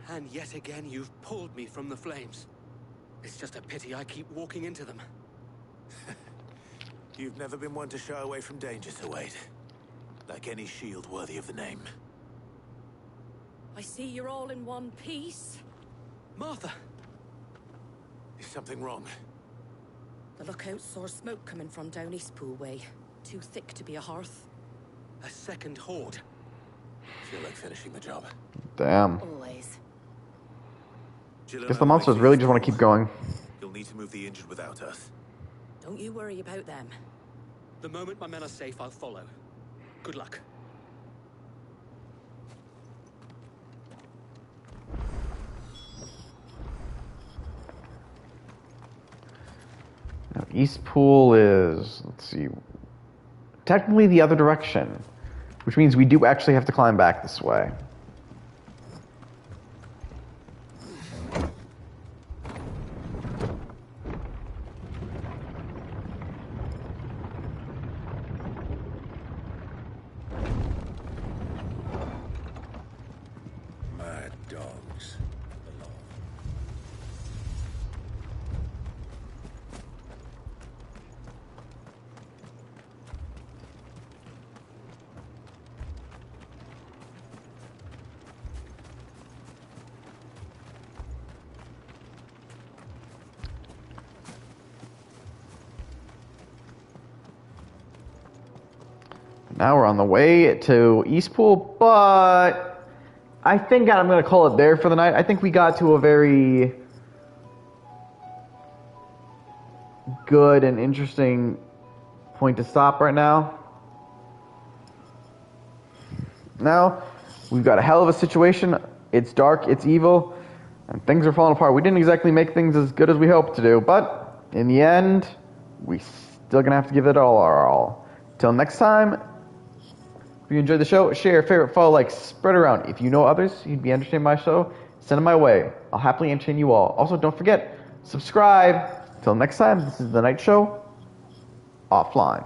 And yet again, you've pulled me from the flames. It's just a pity I keep walking into them. You've never been one to shy away from danger, Sir Wade. Like any shield worthy of the name. I see you're all in one piece. Martha! Is something wrong? The lookout saw smoke coming from down Eastpool way. Too thick to be a hearth. A second horde. Feel like finishing the job. Damn. Always. Guess the monsters really just want to keep going. You'll need to move the injured without us. Don't you worry about them. The moment my men are safe, I'll follow. Good luck. Now, Eastpool is, let's see, technically the other direction, which means we do actually have to climb back this way. Mad dogs. Now we're on the way to Eastpool, but I think I'm going to call it there for the night. I think we got to a very good and interesting point to stop right now. Now, we've got a hell of a situation. It's dark, it's evil, and things are falling apart. We didn't exactly make things as good as we hoped to do, but in the end, we still going to have to give it all our all. Till next time. If you enjoyed the show, share, favorite, follow, like, spread around. If you know others who'd be entertained by my show, send them my way. I'll happily entertain you all. Also, don't forget, subscribe. Till next time, this is The Night Show, offline.